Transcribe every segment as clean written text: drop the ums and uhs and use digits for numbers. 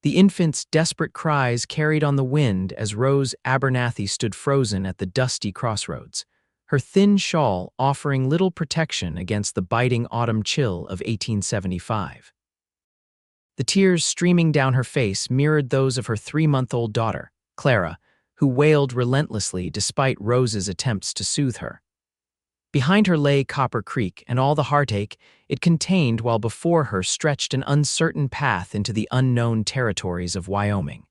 The infant's desperate cries carried on the wind as Rose Abernathy stood frozen at the dusty crossroads, her thin shawl offering little protection against the biting autumn chill of 1875. The tears streaming down her face mirrored those of her 3-month-old daughter, Clara, who wailed relentlessly despite Rose's attempts to soothe her. Behind her lay Copper Creek and all the heartache it contained, while before her stretched an uncertain path into the unknown territories of Wyoming.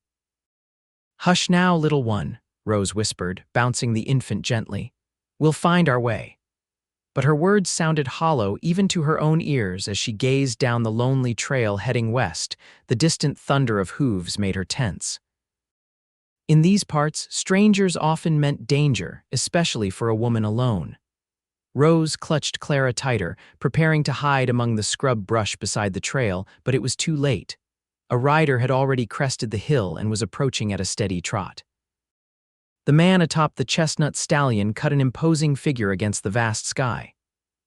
"Hush now, little one," Rose whispered, bouncing the infant gently. "We'll find our way." But her words sounded hollow even to her own ears as she gazed down the lonely trail heading west. The distant thunder of hooves made her tense. In these parts, strangers often meant danger, especially for a woman alone. Rose clutched Clara tighter, preparing to hide among the scrub brush beside the trail, but it was too late. A rider had already crested the hill and was approaching at a steady trot. The man atop the chestnut stallion cut an imposing figure against the vast sky.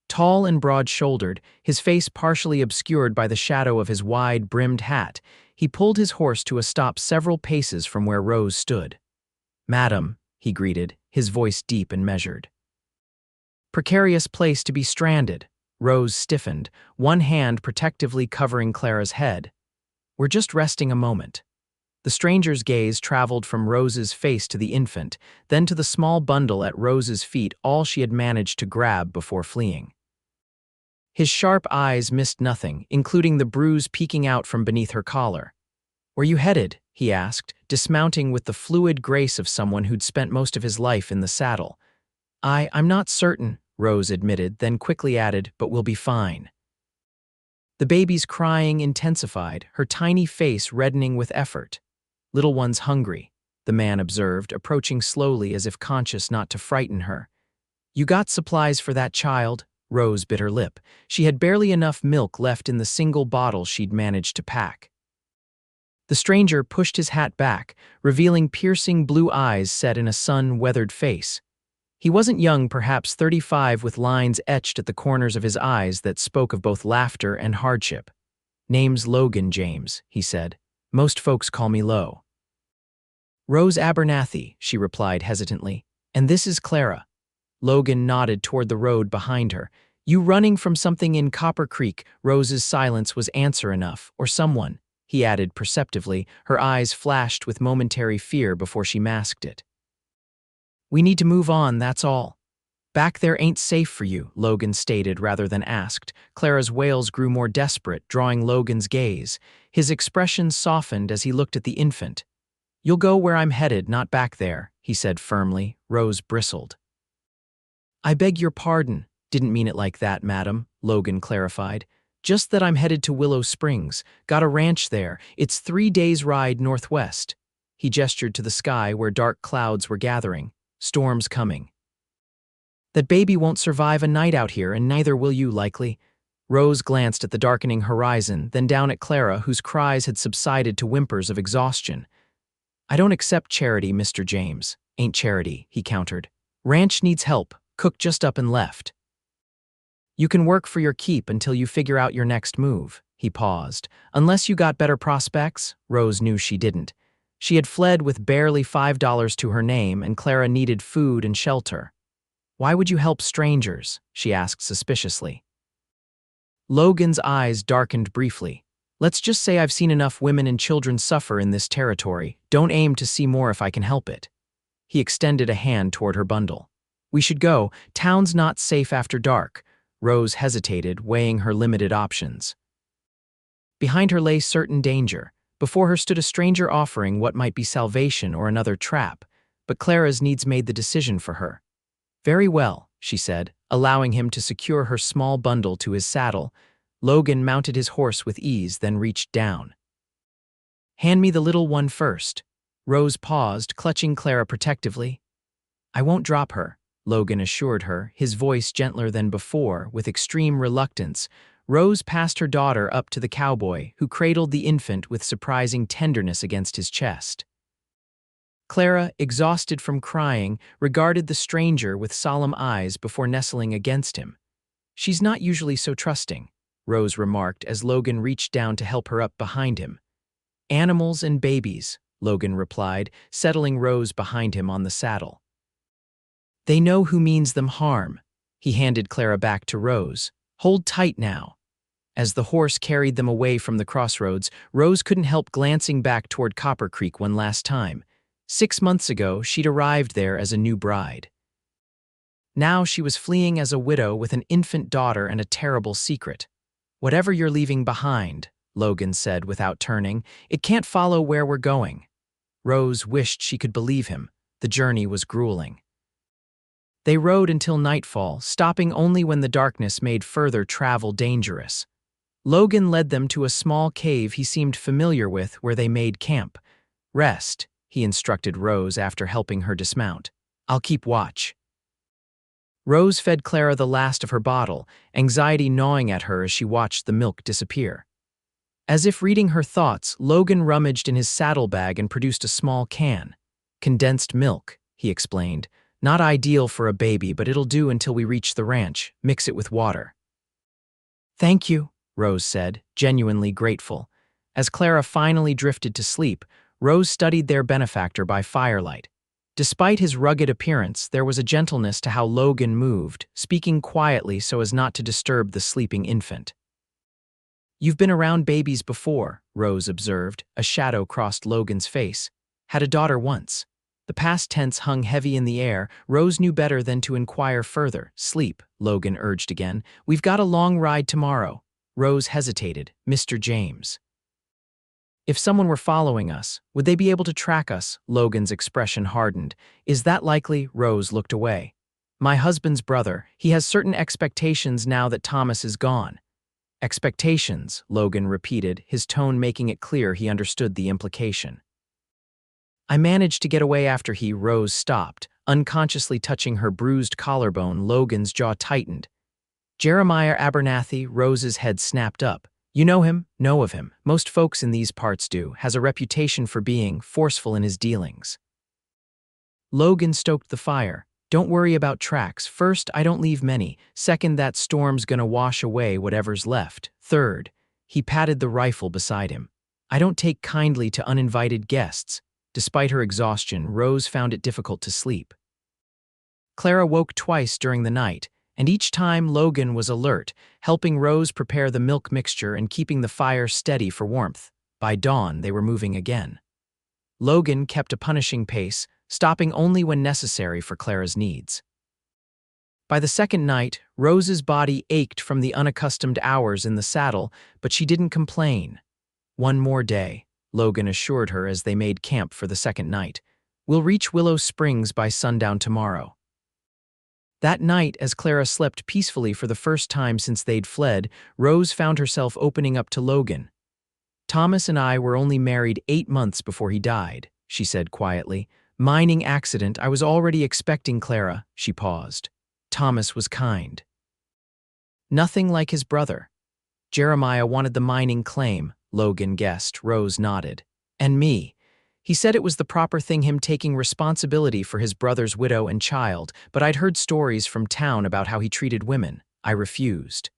Tall and broad-shouldered, his face partially obscured by the shadow of his wide-brimmed hat, he pulled his horse to a stop several paces from where Rose stood. "Madam," he greeted, his voice deep and measured. Precarious place to be stranded. Rose stiffened, one hand protectively covering Clara's head. "We're just resting a moment." The stranger's gaze traveled from Rose's face to the infant, then to the small bundle at Rose's feet, all she had managed to grab before fleeing. His sharp eyes missed nothing, including the bruise peeking out from beneath her collar. "Where you headed?" he asked, dismounting with the fluid grace of someone who'd spent most of his life in the saddle. I'm not certain," Rose admitted, then quickly added, "but we'll be fine." The baby's crying intensified, her tiny face reddening with effort. "Little one's hungry," the man observed, approaching slowly as if conscious not to frighten her. "You got supplies for that child?" Rose bit her lip. She had barely enough milk left in the single bottle she'd managed to pack. The stranger pushed his hat back, revealing piercing blue eyes set in a sun-weathered face. He wasn't young, perhaps 35, with lines etched at the corners of his eyes that spoke of both laughter and hardship. "Name's Logan James," he said. "Most folks call me Lo." "Rose Abernathy," she replied hesitantly. "And this is Clara." Logan nodded toward the road behind her. "You running from something in Copper Creek?" Rose's silence was answer enough. "Or someone," he added perceptively, her eyes flashed with momentary fear before she masked it. "We need to move on, that's all." "Back there ain't safe for you," Logan stated rather than asked. Clara's wails grew more desperate, drawing Logan's gaze. His expression softened as he looked at the infant. "You'll go where I'm headed, not back there," he said firmly. Rose bristled. "I beg your pardon. Didn't mean it like that, madam," Logan clarified. "Just that I'm headed to Willow Springs. Got a ranch there. It's 3 days' ride northwest." He gestured to the sky where dark clouds were gathering. "Storm's coming." "That baby won't survive a night out here, and neither will you, likely." Rose glanced at the darkening horizon, then down at Clara, whose cries had subsided to whimpers of exhaustion. "I don't accept charity, Mr. James." "Ain't charity," he countered. "Ranch needs help. Cook just up and left." "You can work for your keep until you figure out your next move." He paused. "Unless you got better prospects?" Rose knew she didn't. She had fled with barely $5 to her name, and Clara needed food and shelter. "Why would you help strangers?" she asked suspiciously. Logan's eyes darkened briefly. "Let's just say I've seen enough women and children suffer in this territory. Don't aim to see more if I can help it." He extended a hand toward her bundle. "We should go. Town's not safe after dark." Rose hesitated, weighing her limited options. Behind her lay certain danger. Before her stood a stranger offering what might be salvation or another trap, but Clara's needs made the decision for her. "Very well," she said, allowing him to secure her small bundle to his saddle. Logan mounted his horse with ease, then reached down. "Hand me the little one first." Rose paused, clutching Clara protectively. "I won't drop her," Logan assured her, his voice gentler than before. With extreme reluctance, Rose passed her daughter up to the cowboy, who cradled the infant with surprising tenderness against his chest. Clara, exhausted from crying, regarded the stranger with solemn eyes before nestling against him. "She's not usually so trusting," Rose remarked as Logan reached down to help her up behind him. Animals and babies, Logan replied, settling Rose behind him on the saddle. They know who means them harm. He handed Clara back to Rose. Hold tight now. As the horse carried them away from the crossroads, Rose couldn't help glancing back toward Copper Creek one last time. 6 months ago, she'd arrived there as a new bride. Now she was fleeing as a widow with an infant daughter and a terrible secret. Whatever you're leaving behind, Logan said without turning, it can't follow where we're going. Rose wished she could believe him. The journey was grueling. They rode until nightfall, stopping only when the darkness made further travel dangerous. Logan led them to a small cave he seemed familiar with where they made camp. Rest, he instructed Rose after helping her dismount. I'll keep watch. Rose fed Clara the last of her bottle, anxiety gnawing at her as she watched the milk disappear. As if reading her thoughts, Logan rummaged in his saddlebag and produced a small can. Condensed milk, he explained. Not ideal for a baby, but it'll do until we reach the ranch. Mix it with water. Thank you, Rose said, genuinely grateful. As Clara finally drifted to sleep, Rose studied their benefactor by firelight. Despite his rugged appearance, there was a gentleness to how Logan moved, speaking quietly so as not to disturb the sleeping infant. You've been around babies before, Rose observed. A shadow crossed Logan's face. Had a daughter once. The past tense hung heavy in the air. Rose knew better than to inquire further. Sleep, Logan urged again. We've got a long ride tomorrow. Rose hesitated. Mr. James. If someone were following us, would they be able to track us? Logan's expression hardened. Is that likely? Rose looked away. My husband's brother. He has certain expectations now that Thomas is gone. Expectations, Logan repeated, his tone making it clear he understood the implication. I managed to get away after he. Rose stopped, unconsciously touching her bruised collarbone. Logan's jaw tightened. Jeremiah Abernathy. Rose's head snapped up. You know him? Know of him. Most folks in these parts do. Has a reputation for being forceful in his dealings. Logan stoked the fire. Don't worry about tracks. First, I don't leave many. Second, that storm's gonna wash away whatever's left. Third, he patted the rifle beside him. I don't take kindly to uninvited guests. Despite her exhaustion, Rose found it difficult to sleep. Clara woke twice during the night, and each time Logan was alert, helping Rose prepare the milk mixture and keeping the fire steady for warmth. By dawn, they were moving again. Logan kept a punishing pace, stopping only when necessary for Clara's needs. By the second night, Rose's body ached from the unaccustomed hours in the saddle, but she didn't complain. One more day, Logan assured her as they made camp for the second night. We'll reach Willow Springs by sundown tomorrow. That night, as Clara slept peacefully for the first time since they'd fled, Rose found herself opening up to Logan. Thomas and I were only married 8 months before he died, she said quietly. Mining accident, I was already expecting Clara, she paused. Thomas was kind. Nothing like his brother. Jeremiah wanted the mining claim, Logan guessed. Rose nodded. And me. He said it was the proper thing, him taking responsibility for his brother's widow and child, but I'd heard stories from town about how he treated women. I refused.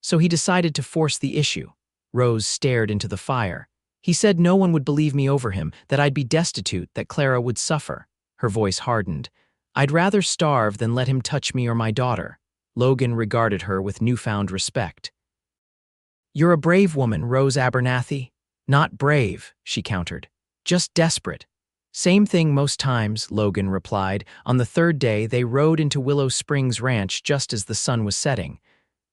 So he decided to force the issue. Rose stared into the fire. He said no one would believe me over him, that I'd be destitute, that Clara would suffer. Her voice hardened. I'd rather starve than let him touch me or my daughter. Logan regarded her with newfound respect. You're a brave woman, Rose Abernathy. Not brave, she countered. Just desperate. Same thing most times, Logan replied. On the third day, they rode into Willow Springs Ranch just as the sun was setting.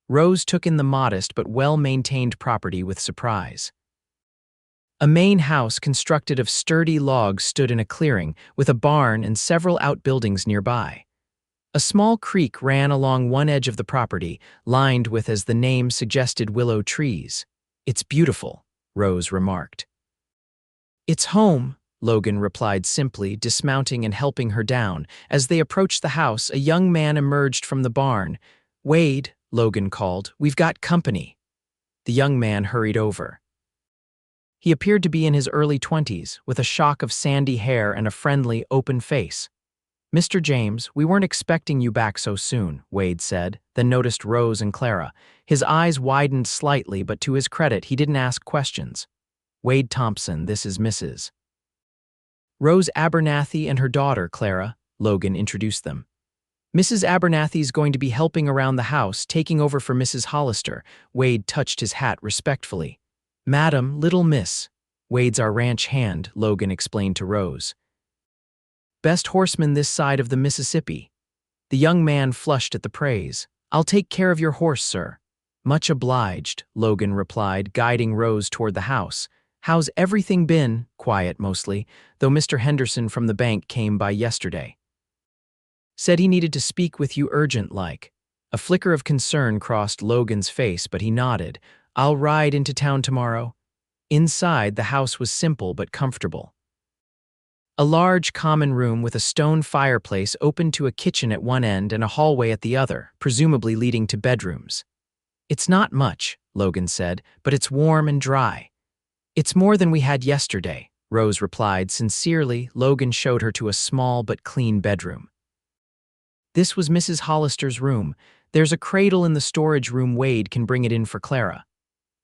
Rose took in the modest but well-maintained property with surprise. A main house constructed of sturdy logs stood in a clearing, with a barn and several outbuildings nearby. A small creek ran along one edge of the property, lined with, as the name suggested, willow trees. It's beautiful, Rose remarked. It's home, Logan replied simply, dismounting and helping her down. As they approached the house, a young man emerged from the barn. Wade, Logan called, we've got company. The young man hurried over. He appeared to be in his early 20s, with a shock of sandy hair and a friendly, open face. Mr. James, we weren't expecting you back so soon, Wade said, then noticed Rose and Clara. His eyes widened slightly, but to his credit, he didn't ask questions. Wade Thompson, this is Mrs. Rose Abernathy and her daughter, Clara, Logan introduced them. Mrs. Abernathy's going to be helping around the house, taking over for Mrs. Hollister. Wade touched his hat respectfully. Madam, little miss. Wade's our ranch hand, Logan explained to Rose. Best horseman this side of the Mississippi. The young man flushed at the praise. I'll take care of your horse, sir. Much obliged, Logan replied, guiding Rose toward the house. How's everything been? Quiet mostly, though Mr. Henderson from the bank came by yesterday. Said he needed to speak with you urgent-like. A flicker of concern crossed Logan's face, but he nodded. I'll ride into town tomorrow. Inside, the house was simple but comfortable. A large common room with a stone fireplace opened to a kitchen at one end and a hallway at the other, presumably leading to bedrooms. It's not much, Logan said, but it's warm and dry. It's more than we had yesterday, Rose replied. Sincerely, Logan showed her to a small but clean bedroom. This was Mrs. Hollister's room. There's a cradle in the storage room. Wade can bring it in for Clara.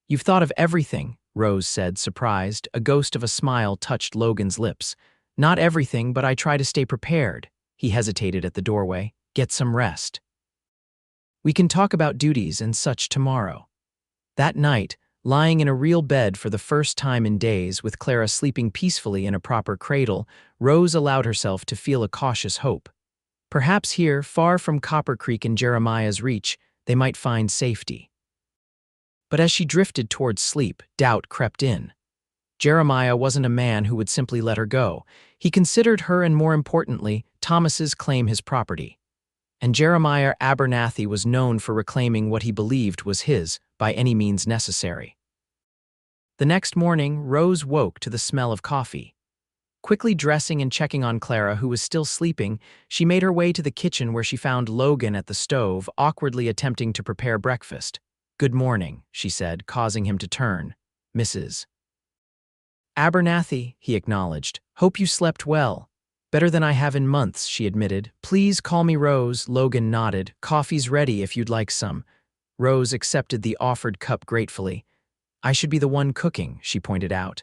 You've thought of everything, Rose said, surprised. A ghost of a smile touched Logan's lips. Not everything, but I try to stay prepared. He hesitated at the doorway. Get some rest. We can talk about duties and such tomorrow. That night, lying in a real bed for the first time in days, with Clara sleeping peacefully in a proper cradle, Rose allowed herself to feel a cautious hope. Perhaps here, far from Copper Creek and Jeremiah's reach, they might find safety. But as she drifted towards sleep, doubt crept in. Jeremiah wasn't a man who would simply let her go. He considered her and, more importantly, Thomas's claim his property. And Jeremiah Abernathy was known for reclaiming what he believed was his, by any means necessary. The next morning, Rose woke to the smell of coffee. Quickly dressing and checking on Clara, who was still sleeping, she made her way to the kitchen where she found Logan at the stove, awkwardly attempting to prepare breakfast. Good morning, she said, causing him to turn. Mrs. Abernathy, he acknowledged. Hope you slept well. Better than I have in months, she admitted. Please call me Rose, Logan nodded. Coffee's ready if you'd like some. Rose accepted the offered cup gratefully. I should be the one cooking, she pointed out.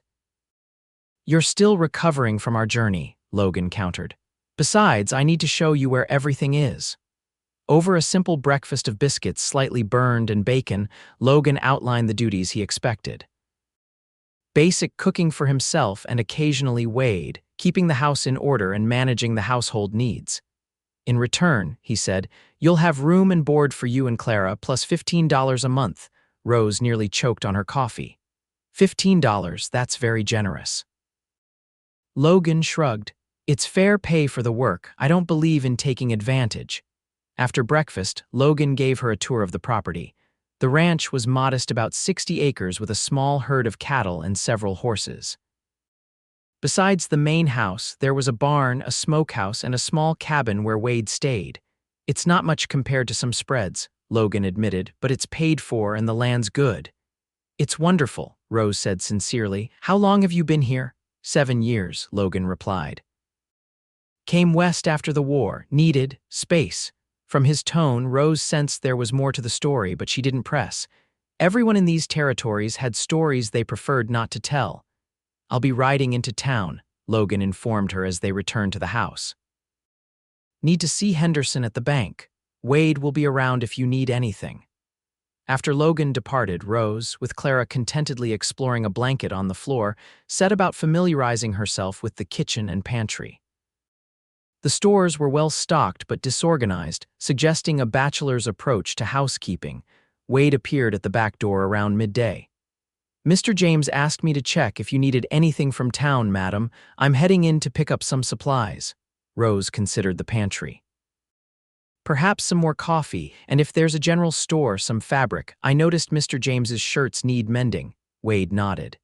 You're still recovering from our journey, Logan countered. Besides, I need to show you where everything is. Over a simple breakfast of biscuits, slightly burned, and bacon, Logan outlined the duties he expected. Basic cooking for himself and occasionally Wade, keeping the house in order and managing the household needs. In return, he said, you'll have room and board for you and Clara, plus $15 a month. Rose nearly choked on her coffee. $15, that's very generous. Logan shrugged. It's fair pay for the work. I don't believe in taking advantage. After breakfast, Logan gave her a tour of the property. The ranch was modest, about 60 acres with a small herd of cattle and several horses. Besides the main house, there was a barn, a smokehouse, and a small cabin where Wade stayed. It's not much compared to some spreads, Logan admitted, but it's paid for and the land's good. It's wonderful, Rose said sincerely. How long have you been here? 7 years, Logan replied. Came west after the war, needed space. From his tone, Rose sensed there was more to the story, but she didn't press. Everyone in these territories had stories they preferred not to tell. I'll be riding into town, Logan informed her as they returned to the house. Need to see Henderson at the bank. Wade will be around if you need anything. After Logan departed, Rose, with Clara contentedly exploring a blanket on the floor, set about familiarizing herself with the kitchen and pantry. The stores were well stocked but disorganized, suggesting a bachelor's approach to housekeeping. Wade appeared at the back door around midday. Mr. James asked me to check if you needed anything from town, madam. I'm heading in to pick up some supplies. Rose considered the pantry. Perhaps some more coffee, and if there's a general store, some fabric. I noticed Mr. James's shirts need mending. Wade nodded.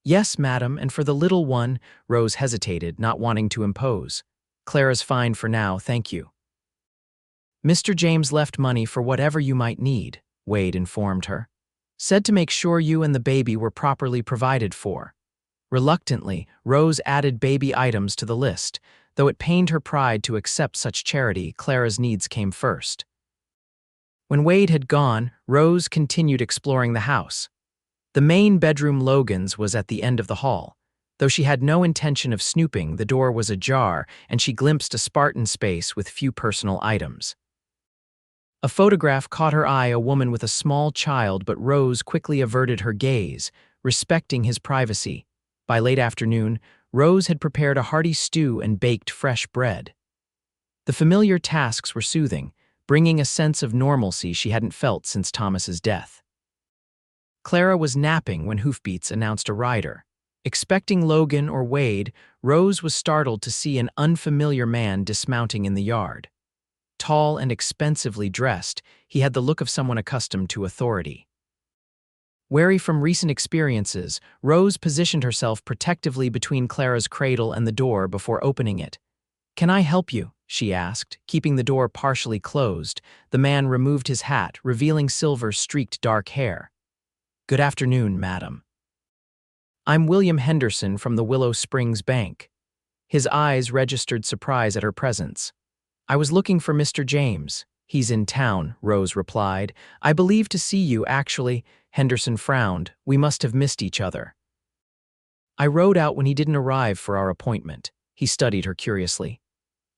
Yes, madam, and for the little one, Rose hesitated, not wanting to impose. Clara's fine for now, thank you. Mr. James left money for whatever you might need, Wade informed her. Said to make sure you and the baby were properly provided for. Reluctantly, Rose added baby items to the list. Though it pained her pride to accept such charity, Clara's needs came first. When Wade had gone, Rose continued exploring the house. The main bedroom Logan's was at the end of the hall. Though she had no intention of snooping, the door was ajar, and she glimpsed a Spartan space with few personal items. A photograph caught her eye, a woman with a small child, but Rose quickly averted her gaze, respecting his privacy. By late afternoon, Rose had prepared a hearty stew and baked fresh bread. The familiar tasks were soothing, bringing a sense of normalcy she hadn't felt since Thomas's death. Clara was napping when hoofbeats announced a rider. Expecting Logan or Wade, Rose was startled to see an unfamiliar man dismounting in the yard. Tall and expensively dressed, he had the look of someone accustomed to authority. Wary from recent experiences, Rose positioned herself protectively between Clara's cradle and the door before opening it. "Can I help you?" she asked, keeping the door partially closed. The man removed his hat, revealing silver-streaked dark hair. "Good afternoon, madam. I'm William Henderson from the Willow Springs Bank." His eyes registered surprise at her presence. "I was looking for Mr. James." "He's in town," Rose replied. "I believe to see you, actually." Henderson frowned. "We must have missed each other." "I rode out when he didn't arrive for our appointment." He studied her curiously.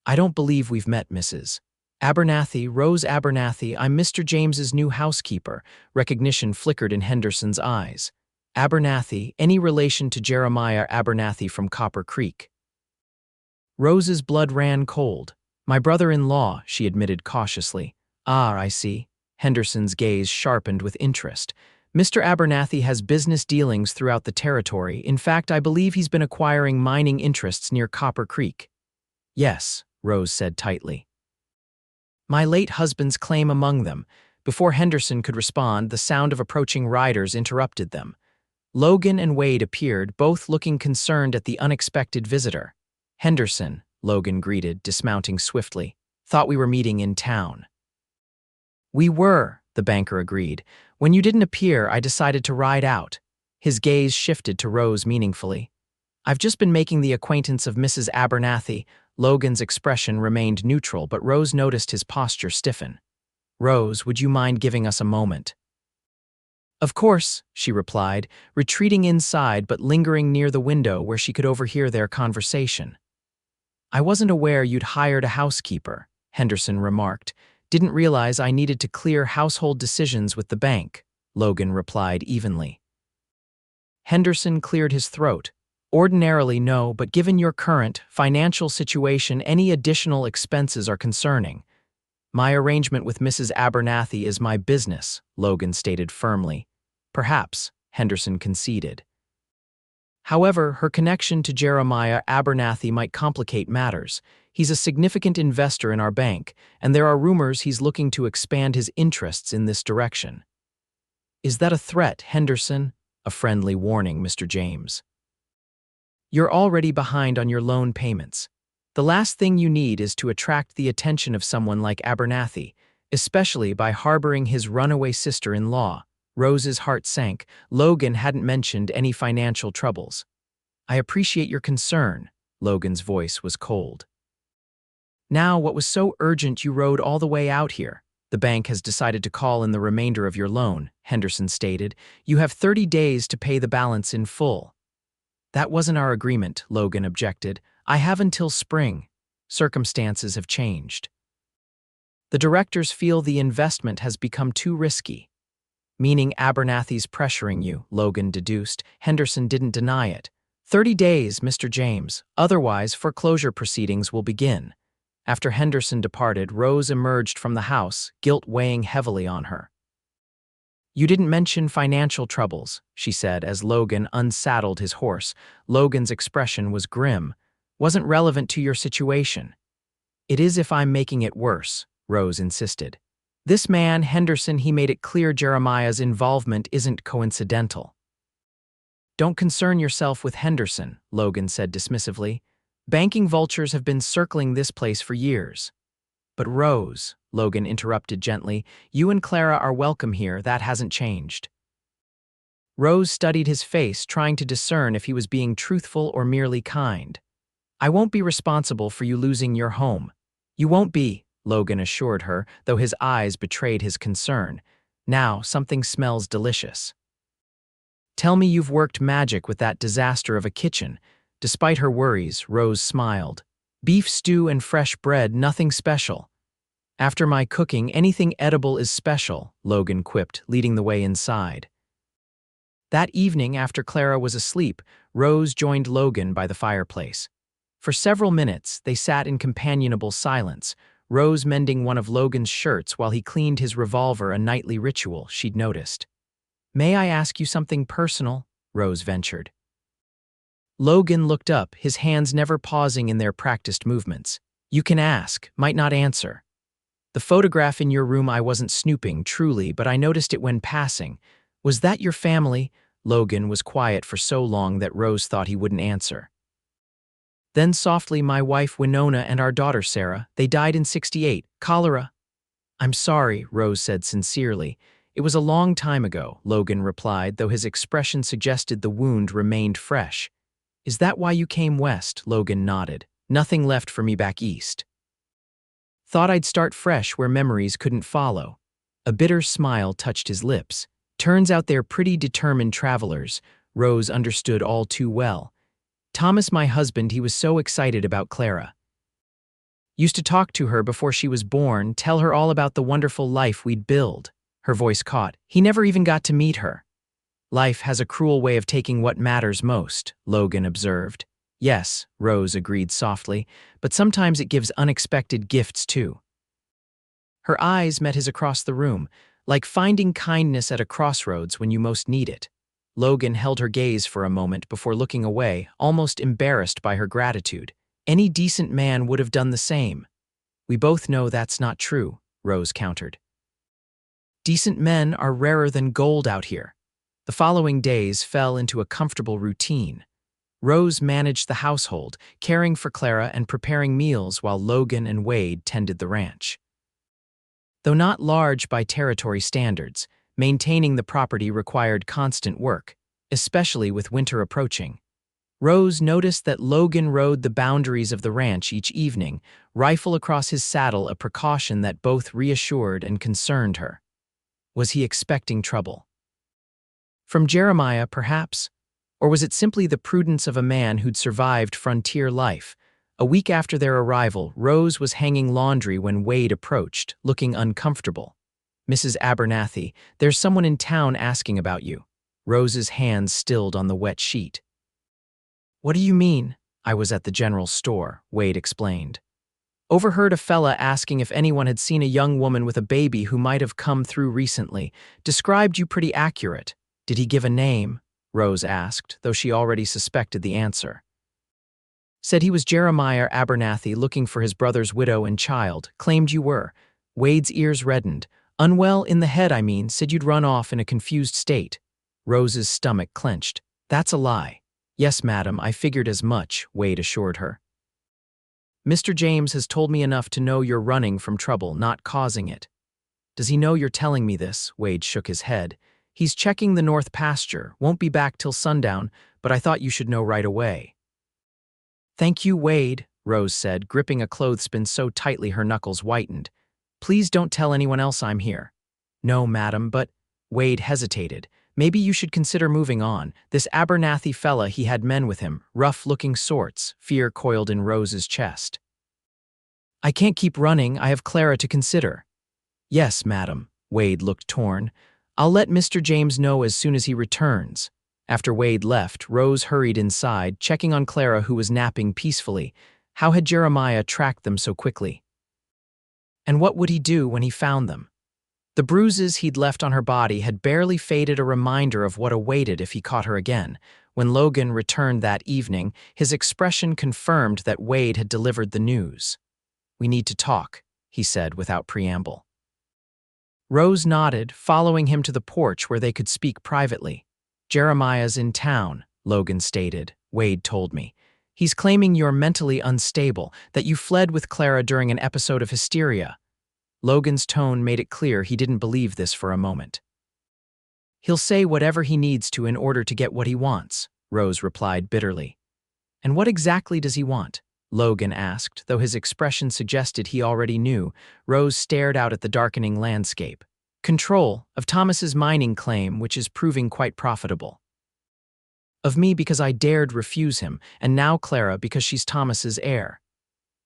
"I don't believe we've met, Mrs. Abernathy, Rose Abernathy. I'm Mr. James's new housekeeper." Recognition flickered in Henderson's eyes. "Abernathy, any relation to Jeremiah Abernathy from Copper Creek?" Rose's blood ran cold. "My brother-in-law," she admitted cautiously. "Ah, I see." Henderson's gaze sharpened with interest. "Mr. Abernathy has business dealings throughout the territory. In fact, I believe he's been acquiring mining interests near Copper Creek." "Yes," Rose said tightly. "My late husband's claim among them." Before Henderson could respond, the sound of approaching riders interrupted them. Logan and Wade appeared, both looking concerned at the unexpected visitor. "Henderson," Logan greeted, dismounting swiftly. "Thought we were meeting in town." "We were," the banker agreed. "When you didn't appear, I decided to ride out." His gaze shifted to Rose meaningfully. "I've just been making the acquaintance of Mrs. Abernathy." Logan's expression remained neutral, but Rose noticed his posture stiffen. "Rose, would you mind giving us a moment?" "Of course," she replied, retreating inside but lingering near the window where she could overhear their conversation. "I wasn't aware you'd hired a housekeeper," Henderson remarked. "Didn't realize I needed to clear household decisions with the bank," Logan replied evenly. Henderson cleared his throat. "Ordinarily, no, but given your current financial situation, any additional expenses are concerning." "My arrangement with Mrs. Abernathy is my business," Logan stated firmly. "Perhaps," Henderson conceded. "However, her connection to Jeremiah Abernathy might complicate matters. He's a significant investor in our bank, and there are rumors he's looking to expand his interests in this direction." "Is that a threat, Henderson?" "A friendly warning, Mr. James. You're already behind on your loan payments. The last thing you need is to attract the attention of someone like Abernathy, especially by harboring his runaway sister-in-law." Rose's heart sank. Logan hadn't mentioned any financial troubles. "I appreciate your concern." Logan's voice was cold. "Now, what was so urgent you rode all the way out here?" "The bank has decided to call in the remainder of your loan," Henderson stated. "You have 30 days to pay the balance in full." "That wasn't our agreement," Logan objected. "I have until spring. Circumstances have changed." "The directors feel the investment has become too risky." "Meaning Abernathy's pressuring you," Logan deduced. Henderson didn't deny it. 30 days, Mr. James. Otherwise, foreclosure proceedings will begin." After Henderson departed, Rose emerged from the house, guilt weighing heavily on her. "You didn't mention financial troubles," she said as Logan unsaddled his horse. Logan's expression was grim. "Wasn't relevant to your situation." "It is if I'm making it worse," Rose insisted. "This man, Henderson, he made it clear Jeremiah's involvement isn't coincidental." "Don't concern yourself with Henderson," Logan said dismissively. "Banking vultures have been circling this place for years." "But Rose," Logan interrupted gently, "you and Clara are welcome here. That hasn't changed." Rose studied his face, trying to discern if he was being truthful or merely kind. "I won't be responsible for you losing your home." "You won't be," Logan assured her, though his eyes betrayed his concern. "Now, something smells delicious." Tell me you've worked magic with that disaster of a kitchen. Despite her worries, Rose smiled. Beef stew and fresh bread, nothing special. After my cooking, anything edible is special, Logan quipped, leading the way inside. That evening, after Clara was asleep, Rose joined Logan by the fireplace. For several minutes, they sat in companionable silence, Rose mending one of Logan's shirts while he cleaned his revolver, a nightly ritual she'd noticed. "May I ask you something personal?" Rose ventured. Logan looked up, his hands never pausing in their practiced movements. "You can ask, might not answer. The photograph in your room, I wasn't snooping, truly, but I noticed it when passing. Was that your family?" Logan was quiet for so long that Rose thought he wouldn't answer. Then softly, "My wife Winona and our daughter Sarah, they died in '68, cholera." "I'm sorry," Rose said sincerely. "It was a long time ago," Logan replied, though his expression suggested the wound remained fresh. "Is that why you came west?" Logan nodded. "Nothing left for me back east. Thought I'd start fresh where memories couldn't follow." A bitter smile touched his lips. "Turns out they're pretty determined travelers," Rose understood all too well. "Thomas, my husband, he was so excited about Clara. Used to talk to her before she was born, tell her all about the wonderful life we'd build." Her voice caught. "He never even got to meet her." "Life has a cruel way of taking what matters most," Logan observed. "Yes," Rose agreed softly, "but sometimes it gives unexpected gifts too." Her eyes met his across the room, like finding kindness at a crossroads when you most need it. Logan held her gaze for a moment before looking away, almost embarrassed by her gratitude. "Any decent man would have done the same." "We both know that's not true," Rose countered. "Decent men are rarer than gold out here." The following days fell into a comfortable routine. Rose managed the household, caring for Clara and preparing meals while Logan and Wade tended the ranch. Though not large by territory standards, maintaining the property required constant work, especially with winter approaching. Rose noticed that Logan rode the boundaries of the ranch each evening, rifle across his saddle, a precaution that both reassured and concerned her. Was he expecting trouble? From Jeremiah, perhaps? Or was it simply the prudence of a man who'd survived frontier life? A week after their arrival, Rose was hanging laundry when Wade approached, looking uncomfortable. "Mrs. Abernathy, there's someone in town asking about you." Rose's hands stilled on the wet sheet. "What do you mean?" "I was at the general store," Wade explained. "Overheard a fella asking if anyone had seen a young woman with a baby who might have come through recently. Described you pretty accurate." "Did he give a name?" Rose asked, though she already suspected the answer. "Said he was Jeremiah Abernathy, looking for his brother's widow and child. Claimed you were." Wade's ears reddened. "Unwell in the head, I mean. Said you'd run off in a confused state." Rose's stomach clenched. "That's a lie." "Yes, madam, I figured as much," Wade assured her. "Mr. James has told me enough to know you're running from trouble, not causing it." "Does he know you're telling me this?" Wade shook his head. "He's checking the north pasture, won't be back till sundown, but I thought you should know right away." "Thank you, Wade," Rose said, gripping a clothespin so tightly her knuckles whitened. "Please don't tell anyone else I'm here." "No, madam, but—" Wade hesitated. "Maybe you should consider moving on. This Abernathy fella, he had men with him, rough-looking sorts." Fear coiled in Rose's chest. "I can't keep running, I have Clara to consider." "Yes, madam." Wade looked torn. "I'll let Mr. James know as soon as he returns." After Wade left, Rose hurried inside, checking on Clara, who was napping peacefully. How had Jeremiah tracked them so quickly? And what would he do when he found them? The bruises he'd left on her body had barely faded, a reminder of what awaited if he caught her again. When Logan returned that evening, his expression confirmed that Wade had delivered the news. "We need to talk," he said without preamble. Rose nodded, following him to the porch where they could speak privately. "Jeremiah's in town," Logan stated. "Wade told me. He's claiming you're mentally unstable, that you fled with Clara during an episode of hysteria." Logan's tone made it clear he didn't believe this for a moment. "He'll say whatever he needs to in order to get what he wants," Rose replied bitterly. "And what exactly does he want?" Logan asked, though his expression suggested he already knew. Rose stared out at the darkening landscape. "Control of Thomas's mining claim, which is proving quite profitable." Of me because I dared refuse him, and now Clara because she's Thomas's heir.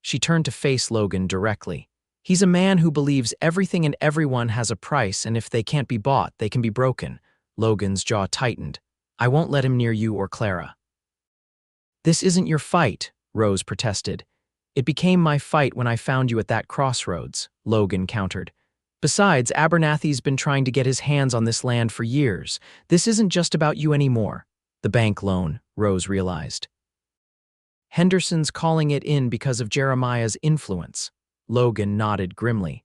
She turned to face Logan directly. He's a man who believes everything and everyone has a price, and if they can't be bought, they can be broken. Logan's jaw tightened. I won't let him near you or Clara. This isn't your fight, Rose protested. It became my fight when I found you at that crossroads, Logan countered. Besides, Abernathy's been trying to get his hands on this land for years. This isn't just about you anymore. The bank loan, Rose realized. Henderson's calling it in because of Jeremiah's influence. Logan nodded grimly.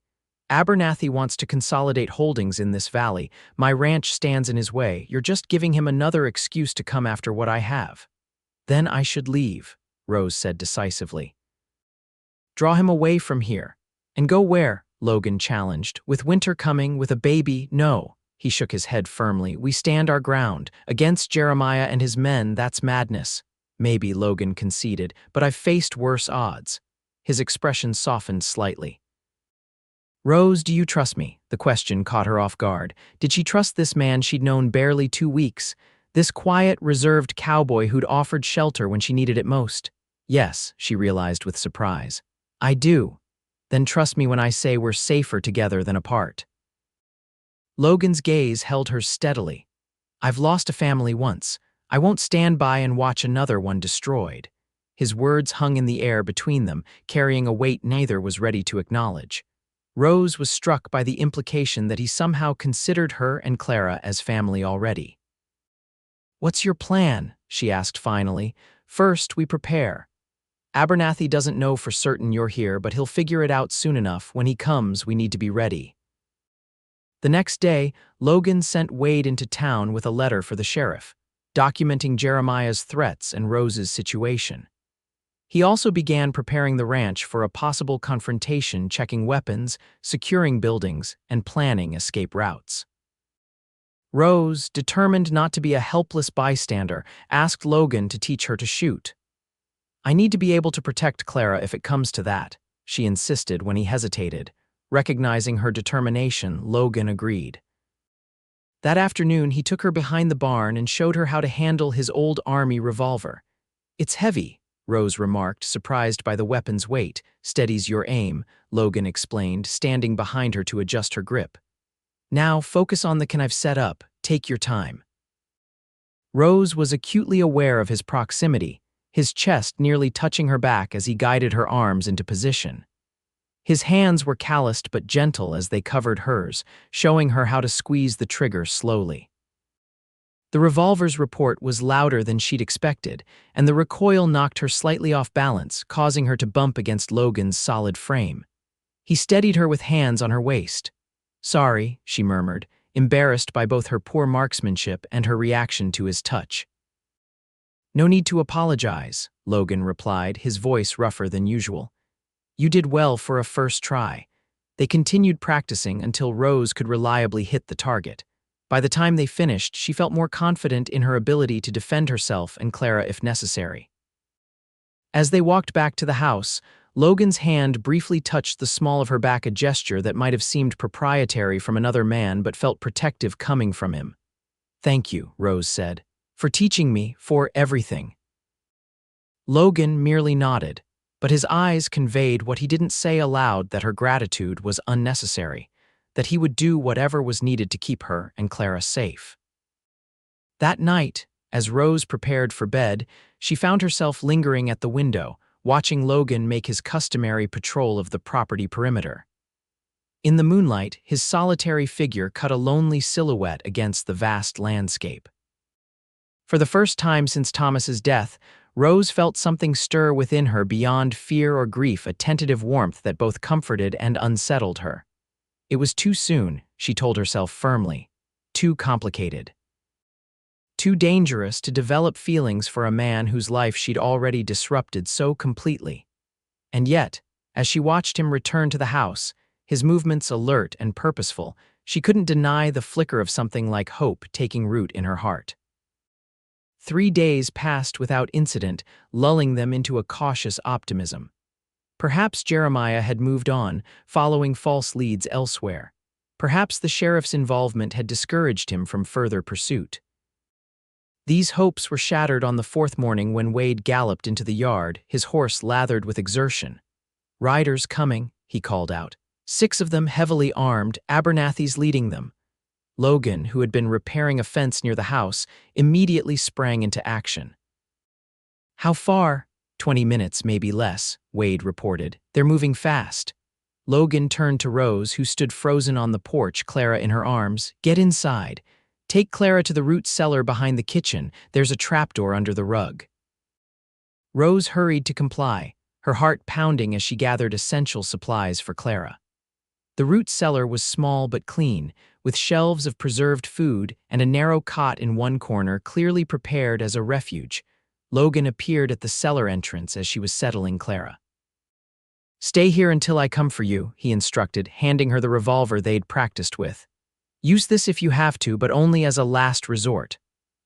Abernathy wants to consolidate holdings in this valley. My ranch stands in his way. You're just giving him another excuse to come after what I have. Then I should leave, Rose said decisively. Draw him away from here. And go where? Logan challenged. With winter coming, with a baby, no. He shook his head firmly. We stand our ground. Against Jeremiah and his men, that's madness. Maybe, Logan conceded, but I've faced worse odds. His expression softened slightly. Rose, do you trust me? The question caught her off guard. Did she trust this man she'd known barely 2 weeks? This quiet, reserved cowboy who'd offered shelter when she needed it most? Yes, she realized with surprise. I do. Then trust me when I say we're safer together than apart. Logan's gaze held her steadily. I've lost a family once. I won't stand by and watch another one destroyed. His words hung in the air between them, carrying a weight neither was ready to acknowledge. Rose was struck by the implication that he somehow considered her and Clara as family already. What's your plan? She asked finally. First, we prepare. Abernathy doesn't know for certain you're here, but he'll figure it out soon enough. When he comes, we need to be ready. The next day, Logan sent Wade into town with a letter for the sheriff, documenting Jeremiah's threats and Rose's situation. He also began preparing the ranch for a possible confrontation, checking weapons, securing buildings, and planning escape routes. Rose, determined not to be a helpless bystander, asked Logan to teach her to shoot. I need to be able to protect Clara if it comes to that, she insisted when he hesitated. Recognizing her determination, Logan agreed. That afternoon, he took her behind the barn and showed her how to handle his old army revolver. It's heavy, Rose remarked, surprised by the weapon's weight. Steadies your aim, Logan explained, standing behind her to adjust her grip. Now, focus on the can I've set up. Take your time. Rose was acutely aware of his proximity, his chest nearly touching her back as he guided her arms into position. His hands were calloused but gentle as they covered hers, showing her how to squeeze the trigger slowly. The revolver's report was louder than she'd expected, and the recoil knocked her slightly off balance, causing her to bump against Logan's solid frame. He steadied her with hands on her waist. Sorry, she murmured, embarrassed by both her poor marksmanship and her reaction to his touch. No need to apologize, Logan replied, his voice rougher than usual. You did well for a first try. They continued practicing until Rose could reliably hit the target. By the time they finished, she felt more confident in her ability to defend herself and Clara if necessary. As they walked back to the house, Logan's hand briefly touched the small of her back, a gesture that might have seemed proprietary from another man but felt protective coming from him. Thank you, Rose said, for teaching me, for everything. Logan merely nodded, but his eyes conveyed what he didn't say aloud, that her gratitude was unnecessary, that he would do whatever was needed to keep her and Clara safe. That night, as Rose prepared for bed, she found herself lingering at the window, watching Logan make his customary patrol of the property perimeter. In the moonlight, his solitary figure cut a lonely silhouette against the vast landscape. For the first time since Thomas's death, Rose felt something stir within her beyond fear or grief, a tentative warmth that both comforted and unsettled her. It was too soon, she told herself firmly. Too complicated. Too dangerous to develop feelings for a man whose life she'd already disrupted so completely. And yet, as she watched him return to the house, his movements alert and purposeful, she couldn't deny the flicker of something like hope taking root in her heart. 3 days passed without incident, lulling them into a cautious optimism. Perhaps Jeremiah had moved on, following false leads elsewhere. Perhaps the sheriff's involvement had discouraged him from further pursuit. These hopes were shattered on the fourth morning when Wade galloped into the yard, his horse lathered with exertion. "Riders coming," he called out. 6 of them heavily armed, Abernathy's leading them. Logan, who had been repairing a fence near the house, immediately sprang into action. "How far?" 20 minutes, maybe less, Wade reported. "They're moving fast." Logan turned to Rose, who stood frozen on the porch, Clara in her arms. "Get inside. Take Clara to the root cellar behind the kitchen. There's a trapdoor under the rug." Rose hurried to comply, her heart pounding as she gathered essential supplies for Clara. The root cellar was small but clean, with shelves of preserved food and a narrow cot in one corner clearly prepared as a refuge. Logan appeared at the cellar entrance as she was settling Clara. "Stay here until I come for you," he instructed, handing her the revolver they'd practiced with. "Use this if you have to, but only as a last resort."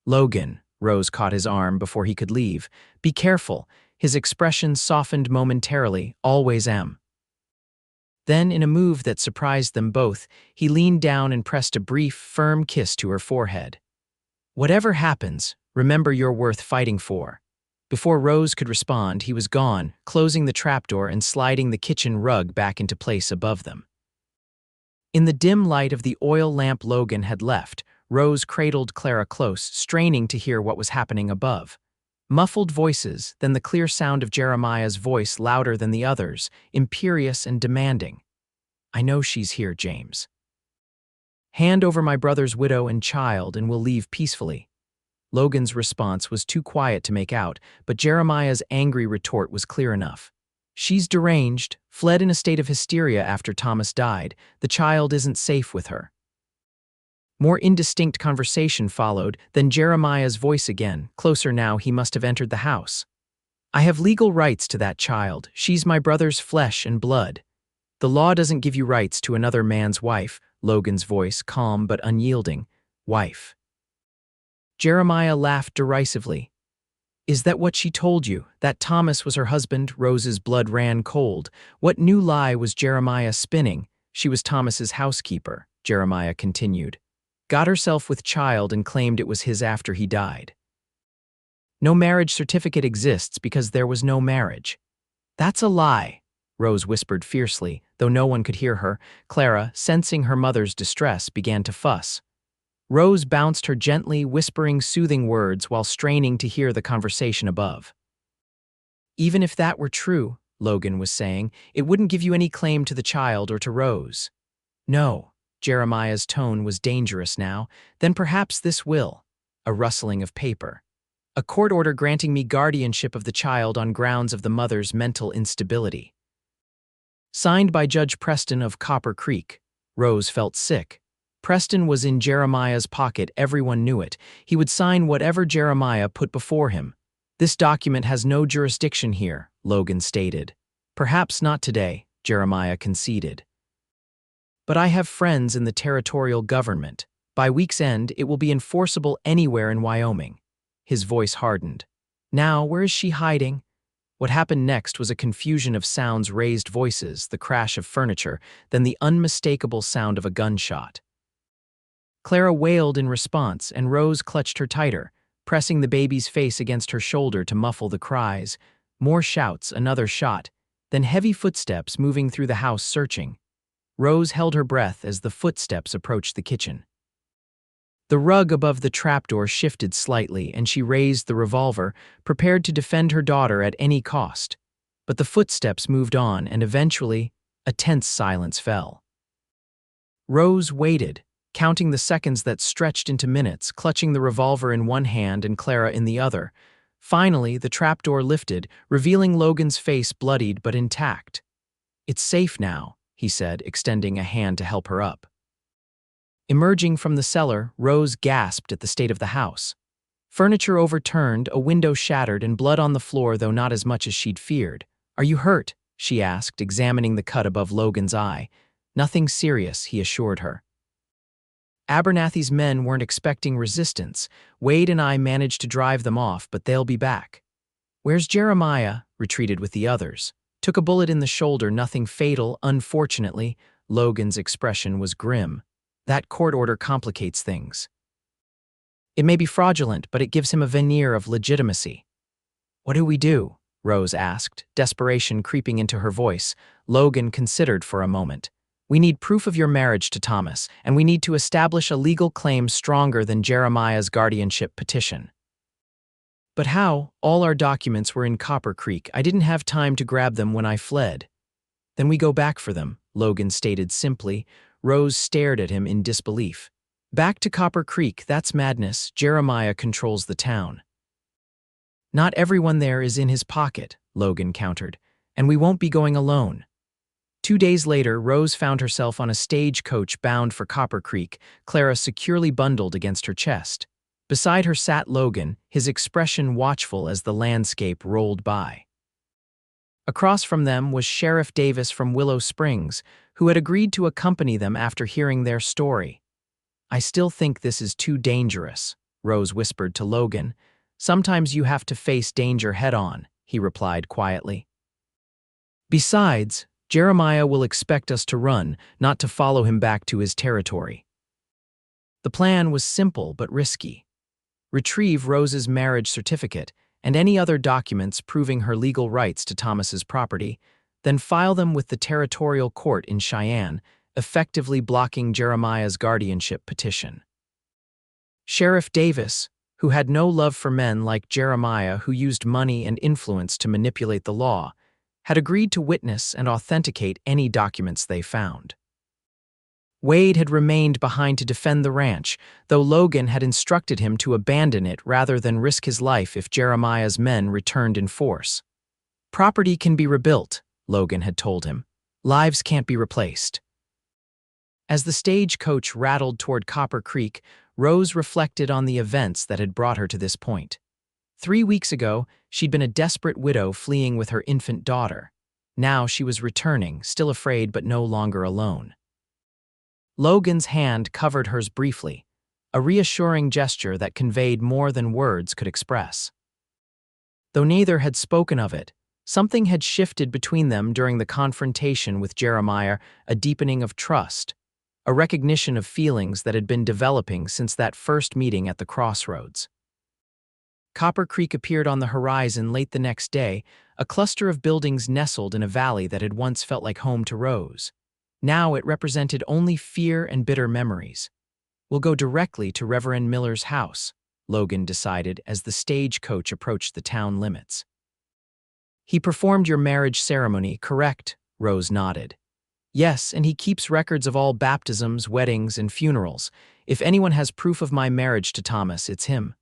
"Logan," Rose caught his arm before he could leave. "Be careful." His expression softened momentarily. "Always am." Then, in a move that surprised them both, he leaned down and pressed a brief, firm kiss to her forehead. "Whatever happens, remember you're worth fighting for." Before Rose could respond, he was gone, closing the trapdoor and sliding the kitchen rug back into place above them. In the dim light of the oil lamp Logan had left, Rose cradled Clara close, straining to hear what was happening above. Muffled voices, then the clear sound of Jeremiah's voice louder than the others, imperious and demanding. "I know she's here, James. Hand over my brother's widow and child and we'll leave peacefully." Logan's response was too quiet to make out, but Jeremiah's angry retort was clear enough. "She's deranged, fled in a state of hysteria after Thomas died. The child isn't safe with her." More indistinct conversation followed, then Jeremiah's voice again. Closer now, he must have entered the house. "I have legal rights to that child. She's my brother's flesh and blood." "The law doesn't give you rights to another man's wife," Logan's voice, calm but unyielding. "Wife." Jeremiah laughed derisively. "Is that what she told you? That Thomas was her husband?" Rose's blood ran cold. What new lie was Jeremiah spinning? "She was Thomas's housekeeper," Jeremiah continued. "Got herself with child and claimed it was his after he died. No marriage certificate exists because there was no marriage." "That's a lie," Rose whispered fiercely, though no one could hear her. Clara, sensing her mother's distress, began to fuss. Rose bounced her gently, whispering soothing words while straining to hear the conversation above. "Even if that were true," Logan was saying, "it wouldn't give you any claim to the child or to Rose." "No." Jeremiah's tone was dangerous now. "Then perhaps this will." A rustling of paper. "A court order granting me guardianship of the child on grounds of the mother's mental instability. Signed by Judge Preston of Copper Creek." Rose felt sick. Preston was in Jeremiah's pocket, everyone knew it. He would sign whatever Jeremiah put before him. "This document has no jurisdiction here," Logan stated. "Perhaps not today," Jeremiah conceded. "But I have friends in the territorial government. By week's end, it will be enforceable anywhere in Wyoming." His voice hardened. "Now, where is she hiding?" What happened next was a confusion of sounds, raised voices, the crash of furniture, then the unmistakable sound of a gunshot. Clara wailed in response, and Rose clutched her tighter, pressing the baby's face against her shoulder to muffle the cries. More shouts, another shot, then heavy footsteps moving through the house searching. Rose held her breath as the footsteps approached the kitchen. The rug above the trapdoor shifted slightly, and she raised the revolver, prepared to defend her daughter at any cost. But the footsteps moved on, and eventually, a tense silence fell. Rose waited, counting the seconds that stretched into minutes, clutching the revolver in one hand and Clara in the other. Finally, the trapdoor lifted, revealing Logan's face bloodied but intact. "It's safe now," he said, extending a hand to help her up. Emerging from the cellar, Rose gasped at the state of the house. Furniture overturned, a window shattered, and blood on the floor, though not as much as she'd feared. "Are you hurt?" she asked, examining the cut above Logan's eye. "Nothing serious," he assured her. "Abernathy's men weren't expecting resistance. Wade and I managed to drive them off, but they'll be back." "Where's Jeremiah?" Retreated with the others. "Took a bullet in the shoulder, nothing fatal, unfortunately." Logan's expression was grim. "That court order complicates things." It may be fraudulent, but it gives him a veneer of legitimacy. What do we do? Rose asked, desperation creeping into her voice. Logan considered for a moment. We need proof of your marriage to Thomas, and we need to establish a legal claim stronger than Jeremiah's guardianship petition. But how? All our documents were in Copper Creek. I didn't have time to grab them when I fled. Then we go back for them, Logan stated simply. Rose stared at him in disbelief. Back to Copper Creek, that's madness. Jeremiah controls the town. Not everyone there is in his pocket, Logan countered, and we won't be going alone. 2 days later, Rose found herself on a stagecoach bound for Copper Creek, Clara securely bundled against her chest. Beside her sat Logan, his expression watchful as the landscape rolled by. Across from them was Sheriff Davis from Willow Springs, who had agreed to accompany them after hearing their story. I still think this is too dangerous, Rose whispered to Logan. Sometimes you have to face danger head-on, he replied quietly. Besides, Jeremiah will expect us to run, not to follow him back to his territory. The plan was simple but risky. Retrieve Rose's marriage certificate and any other documents proving her legal rights to Thomas's property, then file them with the territorial court in Cheyenne, effectively blocking Jeremiah's guardianship petition. Sheriff Davis, who had no love for men like Jeremiah who used money and influence to manipulate the law, had agreed to witness and authenticate any documents they found. Wade had remained behind to defend the ranch, though Logan had instructed him to abandon it rather than risk his life if Jeremiah's men returned in force. Property can be rebuilt, Logan had told him. Lives can't be replaced. As the stagecoach rattled toward Copper Creek, Rose reflected on the events that had brought her to this point. 3 weeks ago, she'd been a desperate widow fleeing with her infant daughter. Now she was returning, still afraid but no longer alone. Logan's hand covered hers briefly, a reassuring gesture that conveyed more than words could express. Though neither had spoken of it, something had shifted between them during the confrontation with Jeremiah, a deepening of trust, a recognition of feelings that had been developing since that first meeting at the Crossroads. Copper Creek appeared on the horizon late the next day, a cluster of buildings nestled in a valley that had once felt like home to Rose. Now it represented only fear and bitter memories. We'll go directly to Reverend Miller's house, Logan decided as the stagecoach approached the town limits. He performed your marriage ceremony, correct? Rose nodded. Yes, and he keeps records of all baptisms, weddings, and funerals. If anyone has proof of my marriage to Thomas, it's him.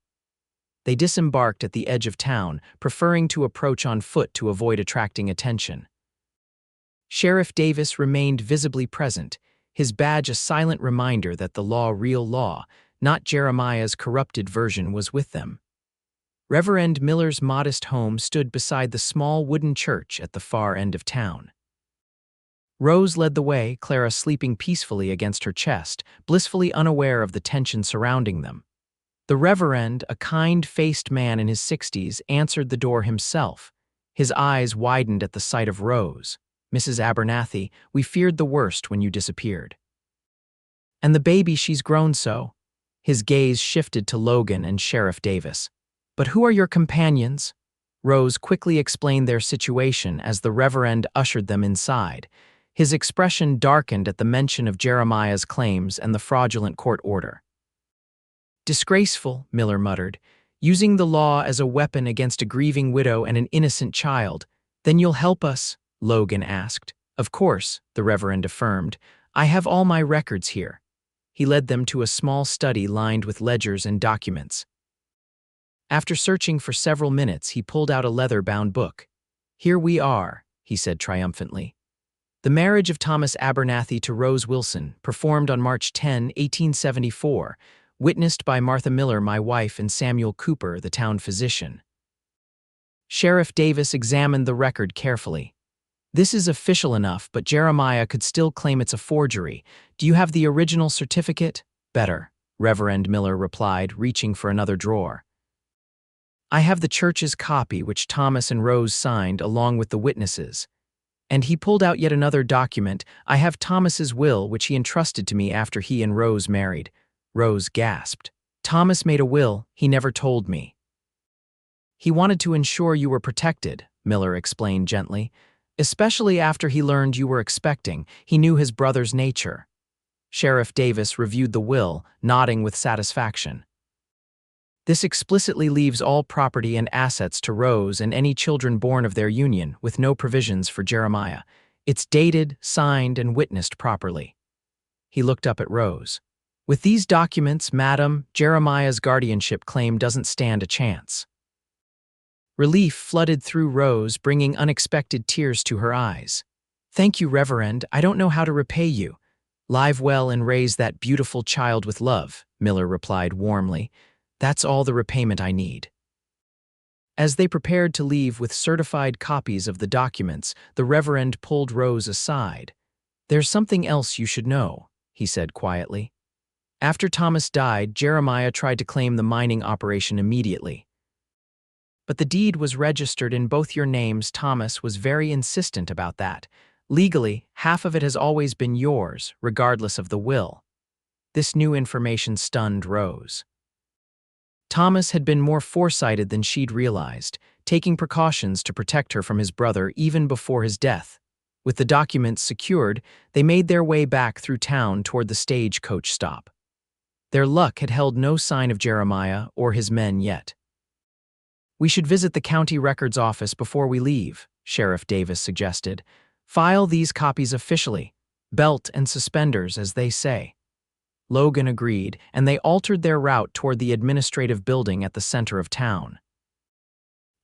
They disembarked at the edge of town, preferring to approach on foot to avoid attracting attention. Sheriff Davis remained visibly present, his badge a silent reminder that the real law, not Jeremiah's corrupted version, was with them. Reverend Miller's modest home stood beside the small wooden church at the far end of town. Rose led the way, Clara sleeping peacefully against her chest, blissfully unaware of the tension surrounding them. The Reverend, a kind-faced man in his 60s, answered the door himself. His eyes widened at the sight of Rose. Mrs. Abernathy, we feared the worst when you disappeared. And the baby, she's grown so. His gaze shifted to Logan and Sheriff Davis. But who are your companions? Rose quickly explained their situation as the Reverend ushered them inside. His expression darkened at the mention of Jeremiah's claims and the fraudulent court order. Disgraceful, Miller muttered, using the law as a weapon against a grieving widow and an innocent child. Then you'll help us? Logan asked. Of course, the Reverend affirmed. I have all my records here. He led them to a small study lined with ledgers and documents. After searching for several minutes, he pulled out a leather-bound book. Here we are, he said triumphantly. The marriage of Thomas Abernathy to Rose Wilson, performed on March 10, 1874, witnessed by Martha Miller, my wife, and Samuel Cooper, the town physician. Sheriff Davis examined the record carefully. This is official enough, but Jeremiah could still claim it's a forgery. Do you have the original certificate? Better, Reverend Miller replied, reaching for another drawer. I have the church's copy, which Thomas and Rose signed along with the witnesses. And he pulled out yet another document. I have Thomas's will, which he entrusted to me after he and Rose married. Rose gasped. Thomas made a will, he never told me. He wanted to ensure you were protected, Miller explained gently. Especially after he learned you were expecting, he knew his brother's nature. Sheriff Davis reviewed the will, nodding with satisfaction. This explicitly leaves all property and assets to Rose and any children born of their union, with no provisions for Jeremiah. It's dated, signed, and witnessed properly. He looked up at Rose. With these documents, madam, Jeremiah's guardianship claim doesn't stand a chance. Relief flooded through Rose, bringing unexpected tears to her eyes. Thank you, Reverend. I don't know how to repay you. Live well and raise that beautiful child with love, Miller replied warmly. That's all the repayment I need. As they prepared to leave with certified copies of the documents, the Reverend pulled Rose aside. There's something else you should know, he said quietly. After Thomas died, Jeremiah tried to claim the mining operation immediately. But the deed was registered in both your names. Thomas was very insistent about that. Legally, half of it has always been yours, regardless of the will. This new information stunned Rose. Thomas had been more foresighted than she'd realized, taking precautions to protect her from his brother even before his death. With the documents secured, they made their way back through town toward the stagecoach stop. Their luck had held no sign of Jeremiah or his men yet. We should visit the county records office before we leave, Sheriff Davis suggested. File these copies officially, belt and suspenders, as they say. Logan agreed, and they altered their route toward the administrative building at the center of town.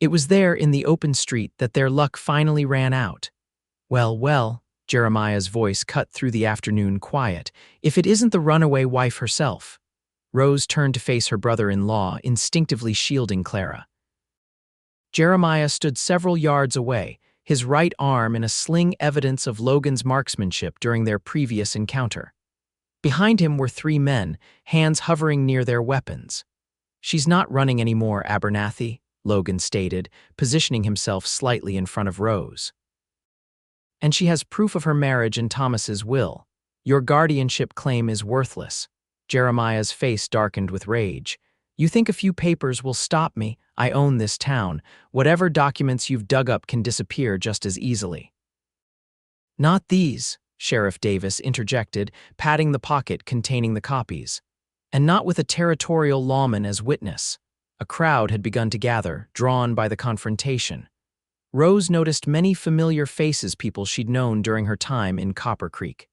It was there in the open street that their luck finally ran out. Well, Jeremiah's voice cut through the afternoon quiet. If it isn't the runaway wife herself. Rose turned to face her brother-in-law, instinctively shielding Clara. Jeremiah stood several yards away, his right arm in a sling, evidence of Logan's marksmanship during their previous encounter. Behind him were three men, hands hovering near their weapons. She's not running anymore, Abernathy, Logan stated, positioning himself slightly in front of Rose. And she has proof of her marriage and Thomas's will. Your guardianship claim is worthless. Jeremiah's face darkened with rage. You think a few papers will stop me? I own this town. Whatever documents you've dug up can disappear just as easily. Not these, Sheriff Davis interjected, patting the pocket containing the copies. And not with a territorial lawman as witness. A crowd had begun to gather, drawn by the confrontation. Rose noticed many familiar faces, people she'd known during her time in Copper Creek.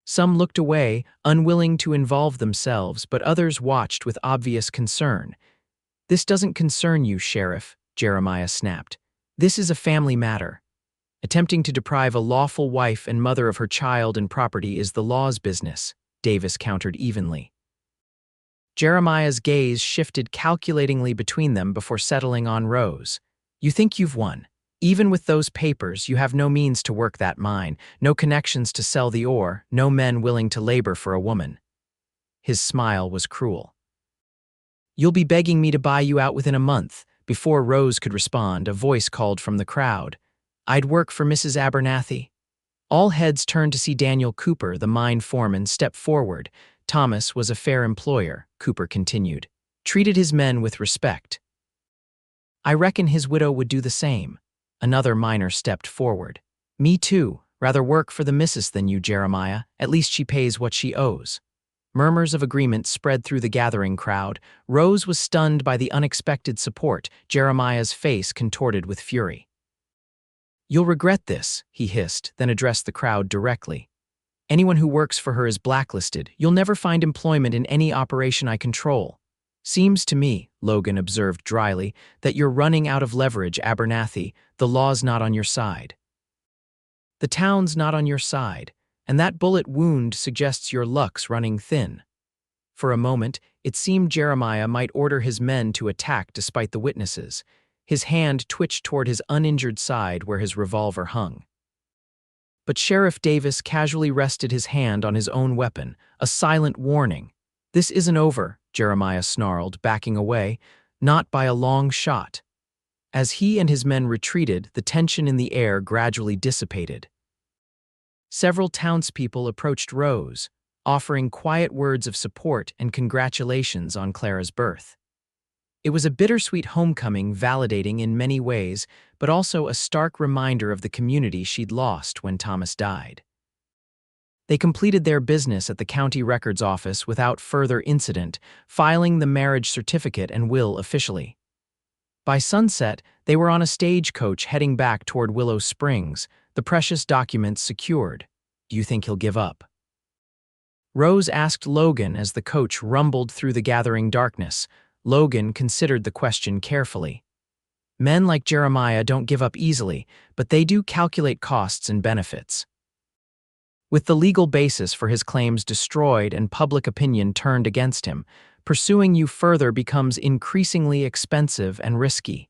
Some looked away, unwilling to involve themselves, but others watched with obvious concern. This doesn't concern you, Sheriff, Jeremiah snapped. This is a family matter. Attempting to deprive a lawful wife and mother of her child and property is the law's business, Davis countered evenly. Jeremiah's gaze shifted calculatingly between them before settling on Rose. You think you've won. Even with those papers, you have no means to work that mine, no connections to sell the ore, no men willing to labor for a woman. His smile was cruel. You'll be begging me to buy you out within a month. Before Rose could respond, a voice called from the crowd. I'd work for Mrs. Abernathy. All heads turned to see Daniel Cooper, the mine foreman, step forward. Thomas was a fair employer, Cooper continued. Treated his men with respect. I reckon his widow would do the same. Another miner stepped forward. Me too. Rather work for the missus than you, Jeremiah. At least she pays what she owes. Murmurs of agreement spread through the gathering crowd. Rose was stunned by the unexpected support. Jeremiah's face contorted with fury. You'll regret this, he hissed, then addressed the crowd directly. Anyone who works for her is blacklisted. You'll never find employment in any operation I control. Seems to me, Logan observed dryly, that you're running out of leverage, Abernathy. The law's not on your side. The town's not on your side, and that bullet wound suggests your luck's running thin. For a moment, it seemed Jeremiah might order his men to attack despite the witnesses. His hand twitched toward his uninjured side where his revolver hung. But Sheriff Davis casually rested his hand on his own weapon, a silent warning. This isn't over, Jeremiah snarled, backing away, not by a long shot. As he and his men retreated, the tension in the air gradually dissipated. Several townspeople approached Rose, offering quiet words of support and congratulations on Clara's birth. It was a bittersweet homecoming, validating in many ways, but also a stark reminder of the community she'd lost when Thomas died. They completed their business at the county records office without further incident, filing the marriage certificate and will officially. By sunset, they were on a stagecoach heading back toward Willow Springs, the precious documents secured. Do you think he'll give up? Rose asked Logan as the coach rumbled through the gathering darkness. Logan considered the question carefully. Men like Jeremiah don't give up easily, but they do calculate costs and benefits. With the legal basis for his claims destroyed and public opinion turned against him, pursuing you further becomes increasingly expensive and risky.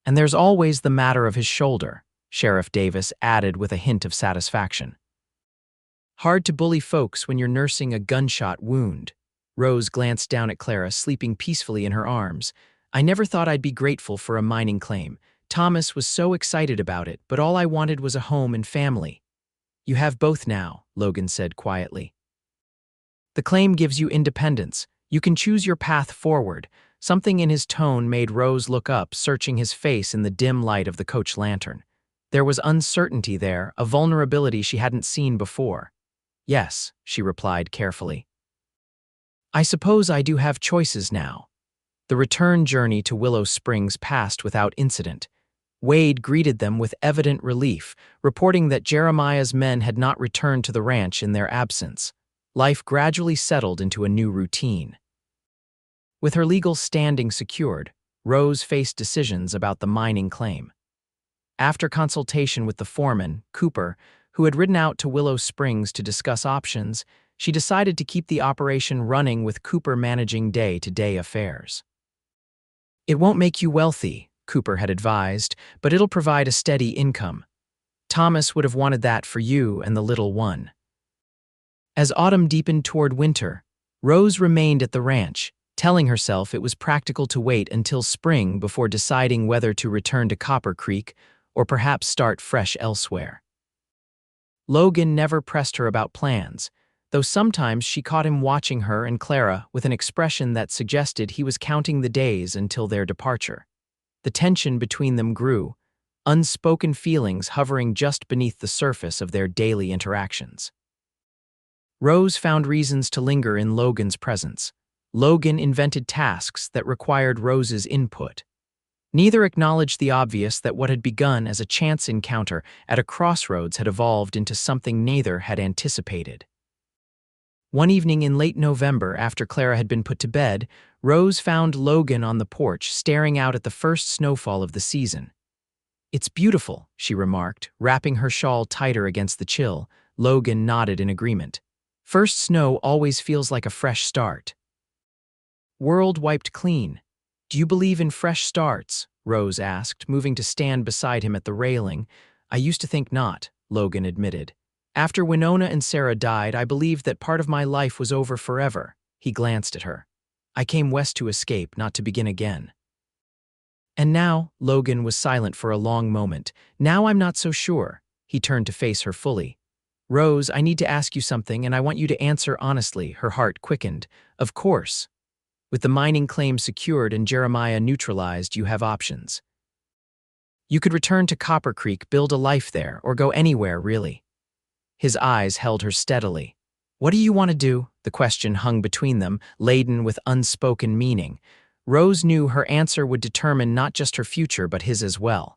And there's always the matter of his shoulder, Sheriff Davis added with a hint of satisfaction. Hard to bully folks when you're nursing a gunshot wound. Rose glanced down at Clara, sleeping peacefully in her arms. I never thought I'd be grateful for a mining claim. Thomas was so excited about it, but all I wanted was a home and family. You have both now, Logan said quietly. The claim gives you independence. You can choose your path forward. Something in his tone made Rose look up, searching his face in the dim light of the coach lantern. There was uncertainty there, a vulnerability she hadn't seen before. Yes, she replied carefully. I suppose I do have choices now. The return journey to Willow Springs passed without incident. Wade greeted them with evident relief, reporting that Jeremiah's men had not returned to the ranch in their absence. Life gradually settled into a new routine. With her legal standing secured, Rose faced decisions about the mining claim. After consultation with the foreman, Cooper, who had ridden out to Willow Springs to discuss options, she decided to keep the operation running with Cooper managing day-to-day affairs. It won't make you wealthy, Cooper had advised, but it'll provide a steady income. Thomas would have wanted that for you and the little one. As autumn deepened toward winter, Rose remained at the ranch, telling herself it was practical to wait until spring before deciding whether to return to Copper Creek or perhaps start fresh elsewhere. Logan never pressed her about plans, though sometimes she caught him watching her and Clara with an expression that suggested he was counting the days until their departure. The tension between them grew, unspoken feelings hovering just beneath the surface of their daily interactions. Rose found reasons to linger in Logan's presence. Logan invented tasks that required Rose's input. Neither acknowledged the obvious that what had begun as a chance encounter at a crossroads had evolved into something neither had anticipated. One evening in late November, after Clara had been put to bed, Rose found Logan on the porch staring out at the first snowfall of the season. It's beautiful, she remarked, wrapping her shawl tighter against the chill. Logan nodded in agreement. First snow always feels like a fresh start. World wiped clean. Do you believe in fresh starts? Rose asked, moving to stand beside him at the railing. I used to think not, Logan admitted. After Winona and Sarah died, I believed that part of my life was over forever. He glanced at her. I came west to escape, not to begin again. And now, Logan was silent for a long moment. Now I'm not so sure. He turned to face her fully. Rose, I need to ask you something, and I want you to answer honestly. Her heart quickened. Of course. With the mining claim secured and Jeremiah neutralized, you have options. You could return to Copper Creek, build a life there, or go anywhere, really. His eyes held her steadily. What do you want to do? The question hung between them, laden with unspoken meaning. Rose knew her answer would determine not just her future, but his as well.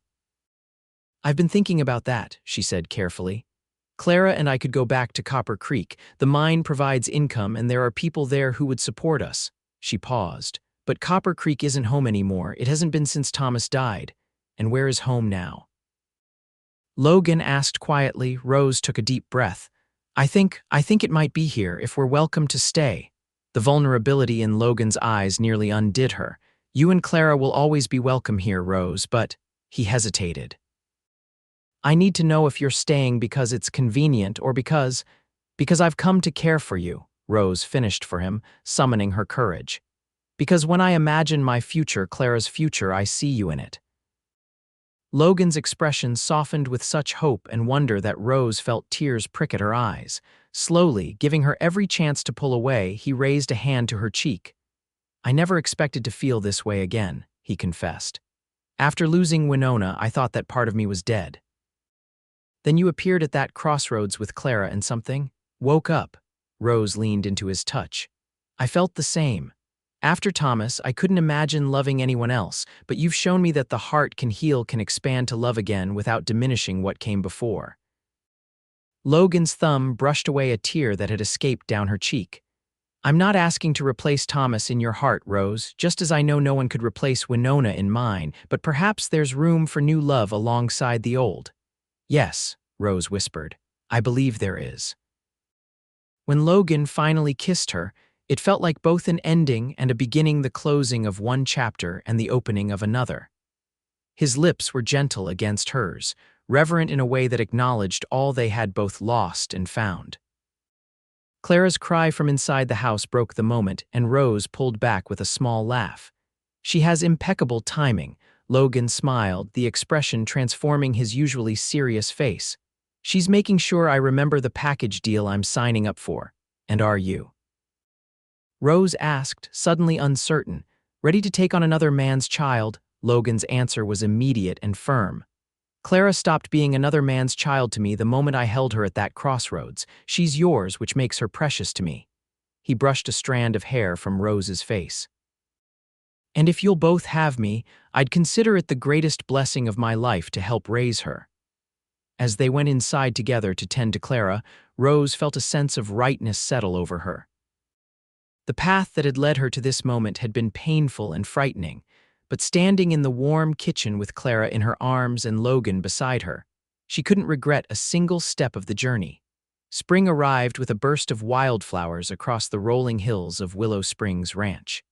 I've been thinking about that, she said carefully. Clara and I could go back to Copper Creek. The mine provides income, and there are people there who would support us. She paused. But Copper Creek isn't home anymore. It hasn't been since Thomas died. And where is home now? Logan asked quietly. Rose took a deep breath. I think it might be here if we're welcome to stay. The vulnerability in Logan's eyes nearly undid her. You and Clara will always be welcome here, Rose, but… He hesitated. I need to know if you're staying because it's convenient or because I've come to care for you, Rose finished for him, summoning her courage. Because when I imagine my future, Clara's future, I see you in it. Logan's expression softened with such hope and wonder that Rose felt tears prick at her eyes. Slowly, giving her every chance to pull away, he raised a hand to her cheek. "I never expected to feel this way again," he confessed. "After losing Winona, I thought that part of me was dead." "Then you appeared at that crossroads with Clara and something woke up." Rose leaned into his touch. "I felt the same. After Thomas, I couldn't imagine loving anyone else, but you've shown me that the heart can heal, can expand to love again without diminishing what came before." Logan's thumb brushed away a tear that had escaped down her cheek. "I'm not asking to replace Thomas in your heart, Rose, just as I know no one could replace Winona in mine, but perhaps there's room for new love alongside the old." "Yes," Rose whispered. "I believe there is." When Logan finally kissed her, it felt like both an ending and a beginning, the closing of one chapter and the opening of another. His lips were gentle against hers, reverent in a way that acknowledged all they had both lost and found. Clara's cry from inside the house broke the moment, and Rose pulled back with a small laugh. "She has impeccable timing," Logan smiled, the expression transforming his usually serious face. "She's making sure I remember the package deal I'm signing up for. And are you?" Rose asked, suddenly uncertain. "Ready to take on another man's child?" Logan's answer was immediate and firm. "Clara stopped being another man's child to me the moment I held her at that crossroads. She's yours, which makes her precious to me." He brushed a strand of hair from Rose's face. "And if you'll both have me, I'd consider it the greatest blessing of my life to help raise her." As they went inside together to tend to Clara, Rose felt a sense of rightness settle over her. The path that had led her to this moment had been painful and frightening, but standing in the warm kitchen with Clara in her arms and Logan beside her, she couldn't regret a single step of the journey. Spring arrived with a burst of wildflowers across the rolling hills of Willow Springs Ranch.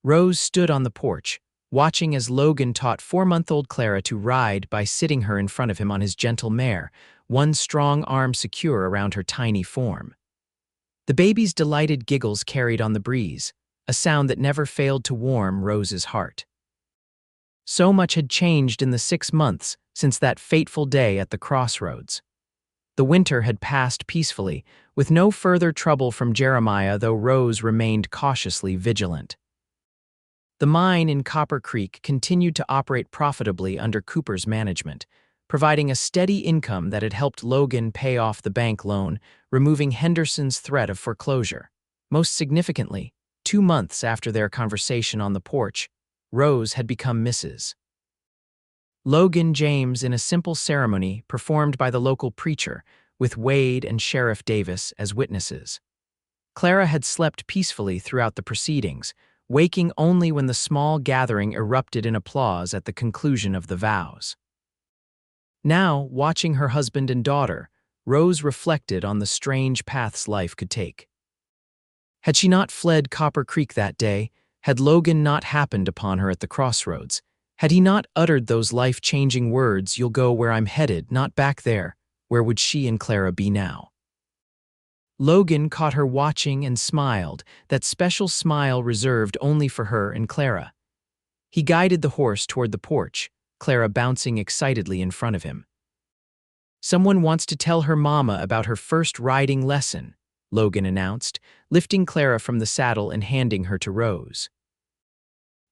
Rose stood on the porch, watching as Logan taught 4-month-old Clara to ride by sitting her in front of him on his gentle mare, one strong arm secure around her tiny form. The baby's delighted giggles carried on the breeze, a sound that never failed to warm Rose's heart. So much had changed in the 6 months since that fateful day at the crossroads. The winter had passed peacefully, with no further trouble from Jeremiah, though Rose remained cautiously vigilant. The mine in Copper Creek continued to operate profitably under Cooper's management, providing a steady income that had helped Logan pay off the bank loan, removing Henderson's threat of foreclosure. Most significantly, 2 months after their conversation on the porch, Rose had become Mrs. Logan James in a simple ceremony performed by the local preacher, with Wade and Sheriff Davis as witnesses. Clara had slept peacefully throughout the proceedings, waking only when the small gathering erupted in applause at the conclusion of the vows. Now, watching her husband and daughter, Rose reflected on the strange paths life could take. Had she not fled Copper Creek that day, had Logan not happened upon her at the crossroads, had he not uttered those life-changing words, "You'll go where I'm headed, not back there," where would she and Clara be now? Logan caught her watching and smiled, that special smile reserved only for her and Clara. He guided the horse toward the porch, Clara bouncing excitedly in front of him. "Someone wants to tell her mama about her first riding lesson," Logan announced, lifting Clara from the saddle and handing her to Rose.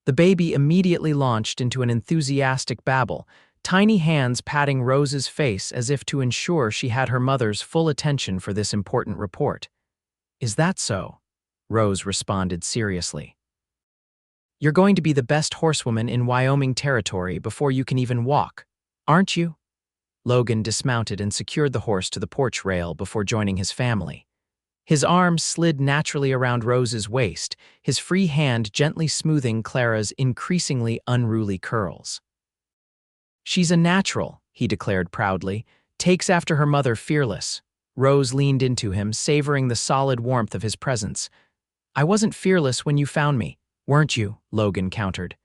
The baby immediately launched into an enthusiastic babble, tiny hands patting Rose's face as if to ensure she had her mother's full attention for this important report. "Is that so?" Rose responded seriously. "You're going to be the best horsewoman in Wyoming territory before you can even walk, aren't you?" Logan dismounted and secured the horse to the porch rail before joining his family. His arm slid naturally around Rose's waist, his free hand gently smoothing Clara's increasingly unruly curls. "She's a natural," he declared proudly, "takes after her mother, fearless." Rose leaned into him, savoring the solid warmth of his presence. "I wasn't fearless when you found me, weren't you?" Logan countered.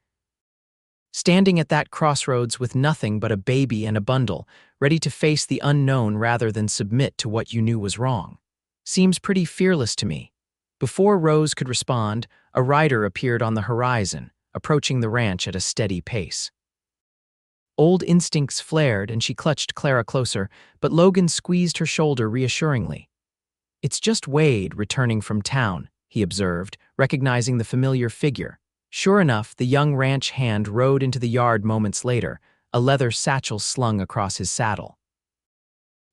"Standing at that crossroads with nothing but a baby and a bundle, ready to face the unknown rather than submit to what you knew was wrong. Seems pretty fearless to me." Before Rose could respond, a rider appeared on the horizon, approaching the ranch at a steady pace. Old instincts flared and she clutched Clara closer, but Logan squeezed her shoulder reassuringly. "It's just Wade returning from town," he observed, recognizing the familiar figure. Sure enough, the young ranch hand rode into the yard moments later, a leather satchel slung across his saddle.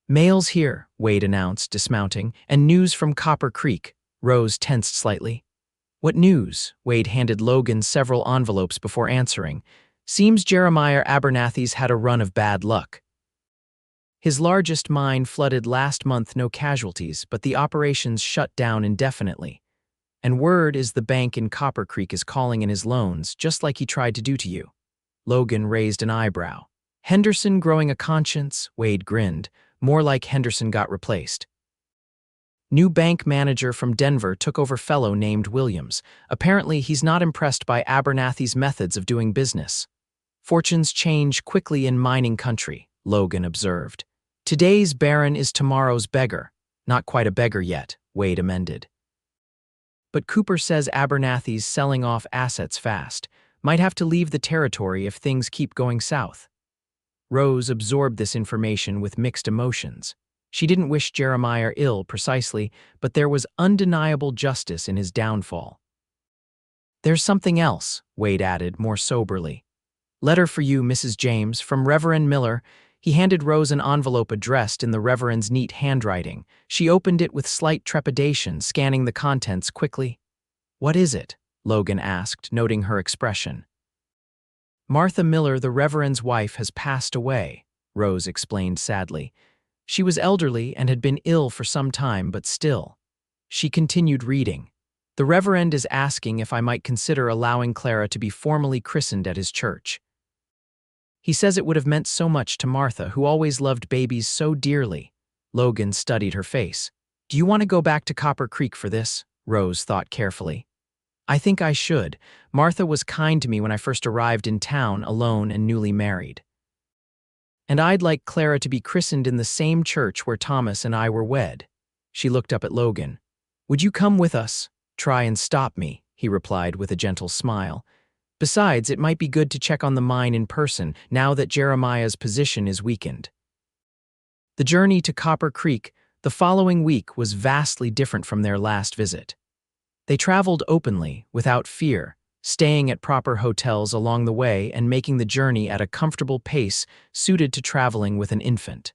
"Mail's here," Wade announced, dismounting, "and news from Copper Creek." Rose tensed slightly. "What news?" Wade handed Logan several envelopes before answering. "Seems Jeremiah Abernathy's had a run of bad luck. His largest mine flooded last month, no casualties, but the operations shut down indefinitely. And word is the bank in Copper Creek is calling in his loans, just like he tried to do to you." Logan raised an eyebrow. "Henderson growing a conscience?" Wade grinned. "More like Henderson got replaced. New bank manager from Denver took over, fellow named Williams. Apparently he's not impressed by Abernathy's methods of doing business. Fortunes change quickly in mining country," Logan observed. "Today's baron is tomorrow's beggar." "Not quite a beggar yet," Wade amended. "But Cooper says Abernathy's selling off assets fast. Might have to leave the territory if things keep going south." Rose absorbed this information with mixed emotions. She didn't wish Jeremiah ill precisely, but there was undeniable justice in his downfall. "There's something else," Wade added more soberly. "Letter for you, Mrs. James, from Reverend Miller." He handed Rose an envelope addressed in the Reverend's neat handwriting. She opened it with slight trepidation, scanning the contents quickly. "What is it?" Logan asked, noting her expression. "Martha Miller, the Reverend's wife, has passed away," Rose explained sadly. "She was elderly and had been ill for some time, but still." She continued reading. "The Reverend is asking if I might consider allowing Clara to be formally christened at his church. He says it would have meant so much to Martha, who always loved babies so dearly." Logan studied her face. "Do you want to go back to Copper Creek for this?" Rose thought carefully. "I think I should. Martha was kind to me when I first arrived in town, alone and newly married. And I'd like Clara to be christened in the same church where Thomas and I were wed." She looked up at Logan. "Would you come with us?" "Try and stop me," he replied with a gentle smile. "Besides, it might be good to check on the mine in person, now that Jeremiah's position is weakened." The journey to Copper Creek the following week was vastly different from their last visit. They traveled openly, without fear, staying at proper hotels along the way and making the journey at a comfortable pace suited to traveling with an infant.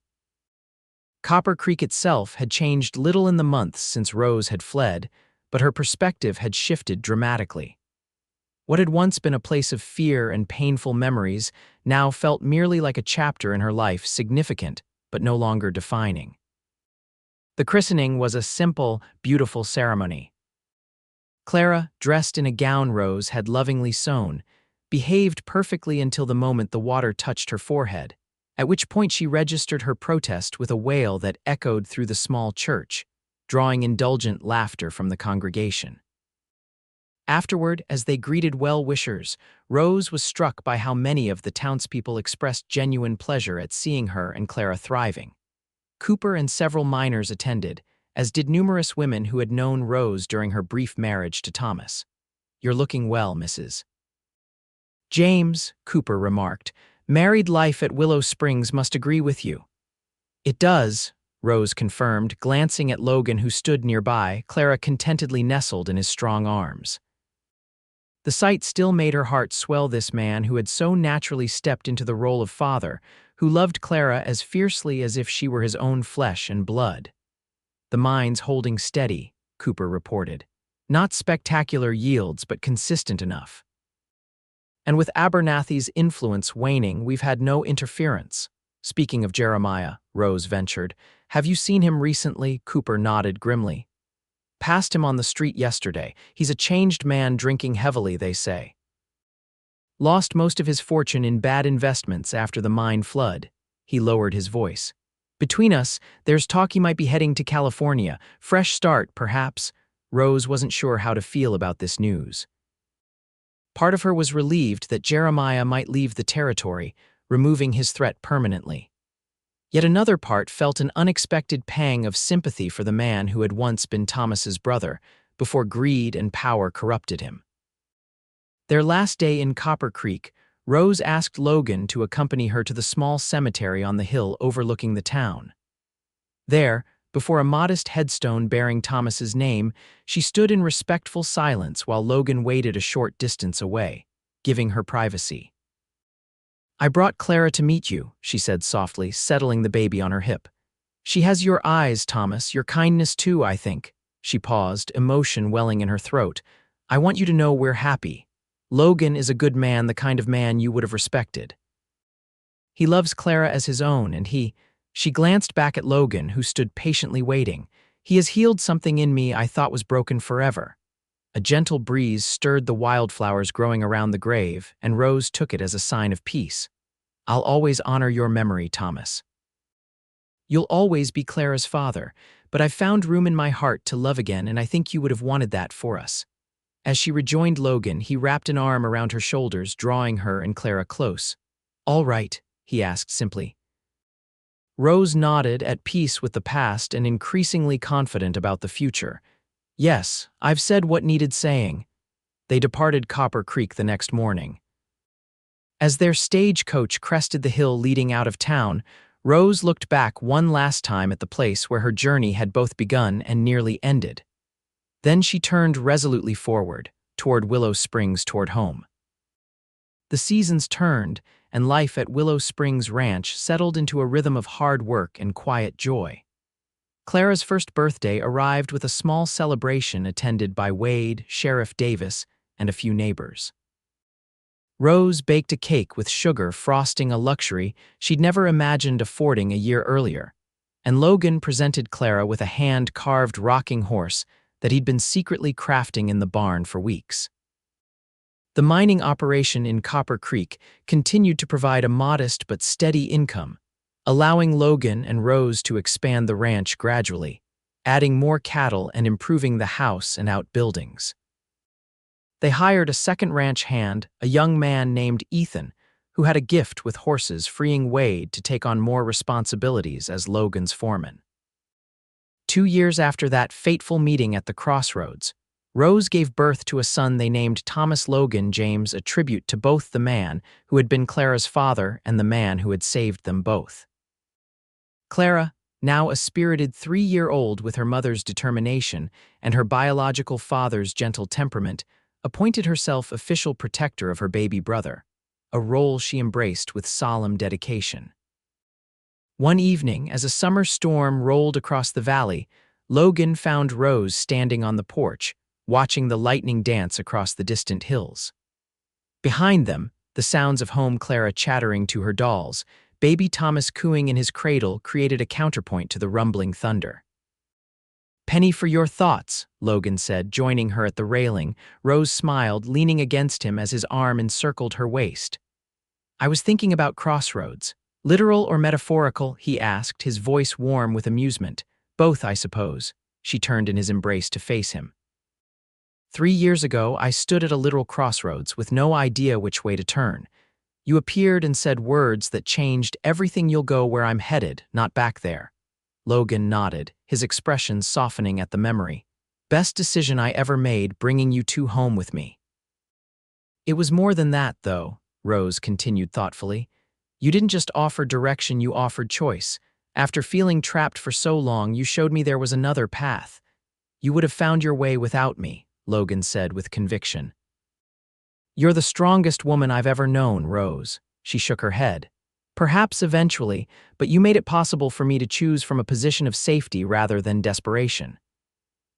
Copper Creek itself had changed little in the months since Rose had fled, but her perspective had shifted dramatically. What had once been a place of fear and painful memories now felt merely like a chapter in her life, significant but no longer defining. The christening was a simple, beautiful ceremony. Clara, dressed in a gown Rose had lovingly sewn, behaved perfectly until the moment the water touched her forehead, at which point she registered her protest with a wail that echoed through the small church, drawing indulgent laughter from the congregation. Afterward, as they greeted well-wishers, Rose was struck by how many of the townspeople expressed genuine pleasure at seeing her and Clara thriving. Cooper and several miners attended, as did numerous women who had known Rose during her brief marriage to Thomas. "You're looking well, Mrs. James," Cooper remarked. "Married life at Willow Springs must agree with you." "It does," Rose confirmed, glancing at Logan who stood nearby, Clara contentedly nestled in his strong arms. The sight still made her heart swell. This man who had so naturally stepped into the role of father, who loved Clara as fiercely as if she were his own flesh and blood. "The mine's holding steady," Cooper reported. "Not spectacular yields, but consistent enough. And with Abernathy's influence waning, we've had no interference." "Speaking of Jeremiah," Rose ventured, "have you seen him recently?" Cooper nodded grimly. "Passed him on the street yesterday. He's a changed man, drinking heavily, they say. Lost most of his fortune in bad investments after the mine flood." He lowered his voice. "Between us, there's talk he might be heading to California. Fresh start, perhaps." Rose wasn't sure how to feel about this news. Part of her was relieved that Jeremiah might leave the territory, removing his threat permanently. Yet another part felt an unexpected pang of sympathy for the man who had once been Thomas's brother, before greed and power corrupted him. Their last day in Copper Creek, Rose asked Logan to accompany her to the small cemetery on the hill overlooking the town. There, before a modest headstone bearing Thomas's name, she stood in respectful silence while Logan waited a short distance away, giving her privacy. "I brought Clara to meet you," she said softly, settling the baby on her hip. "She has your eyes, Thomas, your kindness too, I think." She paused, emotion welling in her throat. "I want you to know we're happy. Logan is a good man, the kind of man you would have respected. He loves Clara as his own, and She glanced back at Logan, who stood patiently waiting. "He has healed something in me I thought was broken forever." A gentle breeze stirred the wildflowers growing around the grave, and Rose took it as a sign of peace. "I'll always honor your memory, Thomas. You'll always be Clara's father, but I've found room in my heart to love again, and I think you would have wanted that for us." As she rejoined Logan, he wrapped an arm around her shoulders, drawing her and Clara close. "All right?" he asked simply. Rose nodded, at peace with the past and increasingly confident about the future. "Yes, I've said what needed saying." They departed Copper Creek the next morning. As their stagecoach crested the hill leading out of town, Rose looked back one last time at the place where her journey had both begun and nearly ended. Then she turned resolutely forward, toward Willow Springs, toward home. The seasons turned, and life at Willow Springs Ranch settled into a rhythm of hard work and quiet joy. Clara's first birthday arrived with a small celebration attended by Wade, Sheriff Davis, and a few neighbors. Rose baked a cake with sugar frosting, a luxury she'd never imagined affording a year earlier, and Logan presented Clara with a hand-carved rocking horse that he'd been secretly crafting in the barn for weeks. The mining operation in Copper Creek continued to provide a modest but steady income, allowing Logan and Rose to expand the ranch gradually, adding more cattle and improving the house and outbuildings. They hired a second ranch hand, a young man named Ethan, who had a gift with horses, freeing Wade to take on more responsibilities as Logan's foreman. 2 years after that fateful meeting at the Crossroads, Rose gave birth to a son they named Thomas Logan James, a tribute to both the man who had been Clara's father and the man who had saved them both. Clara, now a spirited 3-year-old with her mother's determination and her biological father's gentle temperament, appointed herself official protector of her baby brother, a role she embraced with solemn dedication. One evening, as a summer storm rolled across the valley, Logan found Rose standing on the porch, watching the lightning dance across the distant hills. Behind them, the sounds of home Clara chattering to her dolls, baby Thomas cooing in his cradle created a counterpoint to the rumbling thunder. "Penny for your thoughts," Logan said, joining her at the railing. Rose smiled, leaning against him as his arm encircled her waist. "I was thinking about Crossroads. Literal or metaphorical?" he asked, his voice warm with amusement. "Both, I suppose." She turned in his embrace to face him. 3 years ago, I stood at a literal crossroads with no idea which way to turn. You appeared and said words that changed everything. You'll go where I'm headed, not back there." Logan nodded, his expression softening at the memory. "Best decision I ever made, bringing you two home with me." "It was more than that, though," Rose continued thoughtfully. "You didn't just offer direction, you offered choice. After feeling trapped for so long, you showed me there was another path. You would have found your way without me," Logan said with conviction. "You're the strongest woman I've ever known, Rose." She shook her head. "Perhaps eventually, but you made it possible for me to choose from a position of safety rather than desperation."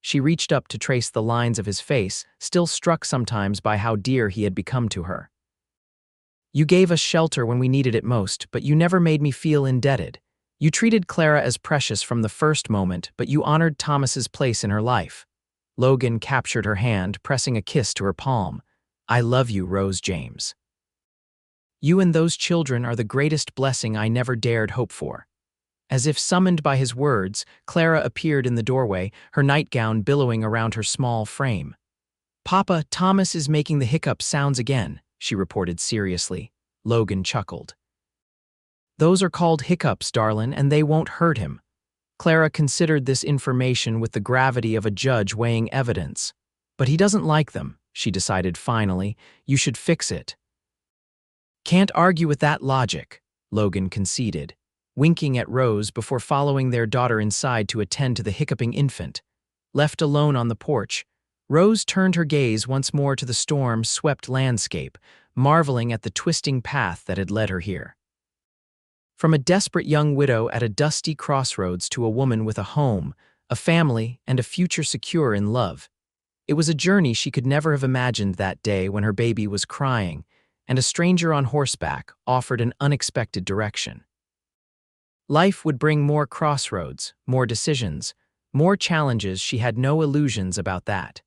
She reached up to trace the lines of his face, still struck sometimes by how dear he had become to her. "You gave us shelter when we needed it most, but you never made me feel indebted. You treated Clara as precious from the first moment, but you honored Thomas's place in her life." Logan captured her hand, pressing a kiss to her palm. "I love you, Rose James. You and those children are the greatest blessing I never dared hope for." As if summoned by his words, Clara appeared in the doorway, her nightgown billowing around her small frame. "Papa, Thomas is making the hiccup sounds again," she reported seriously. Logan chuckled. "Those are called hiccups, darlin', and they won't hurt him." Clara considered this information with the gravity of a judge weighing evidence. "But he doesn't like them," she decided finally. "You should fix it." Can't argue with that logic, Logan conceded, winking at Rose before following their daughter inside to attend to the hiccuping infant. Left alone on the porch, Rose turned her gaze once more to the storm-swept landscape, marveling at the twisting path that had led her here. From a desperate young widow at a dusty crossroads to a woman with a home, a family, and a future secure in love. It was a journey she could never have imagined that day when her baby was crying, and a stranger on horseback offered an unexpected direction. Life would bring more crossroads, more decisions, more challenges. She had no illusions about that.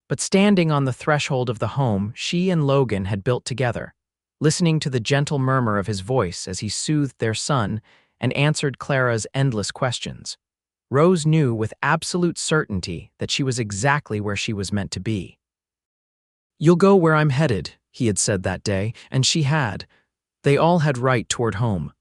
But standing on the threshold of the home she and Logan had built together, listening to the gentle murmur of his voice as he soothed their son and answered Clara's endless questions, Rose knew with absolute certainty that she was exactly where she was meant to be. "You'll go where I'm headed," he had said that day, and she had. They all had right toward home.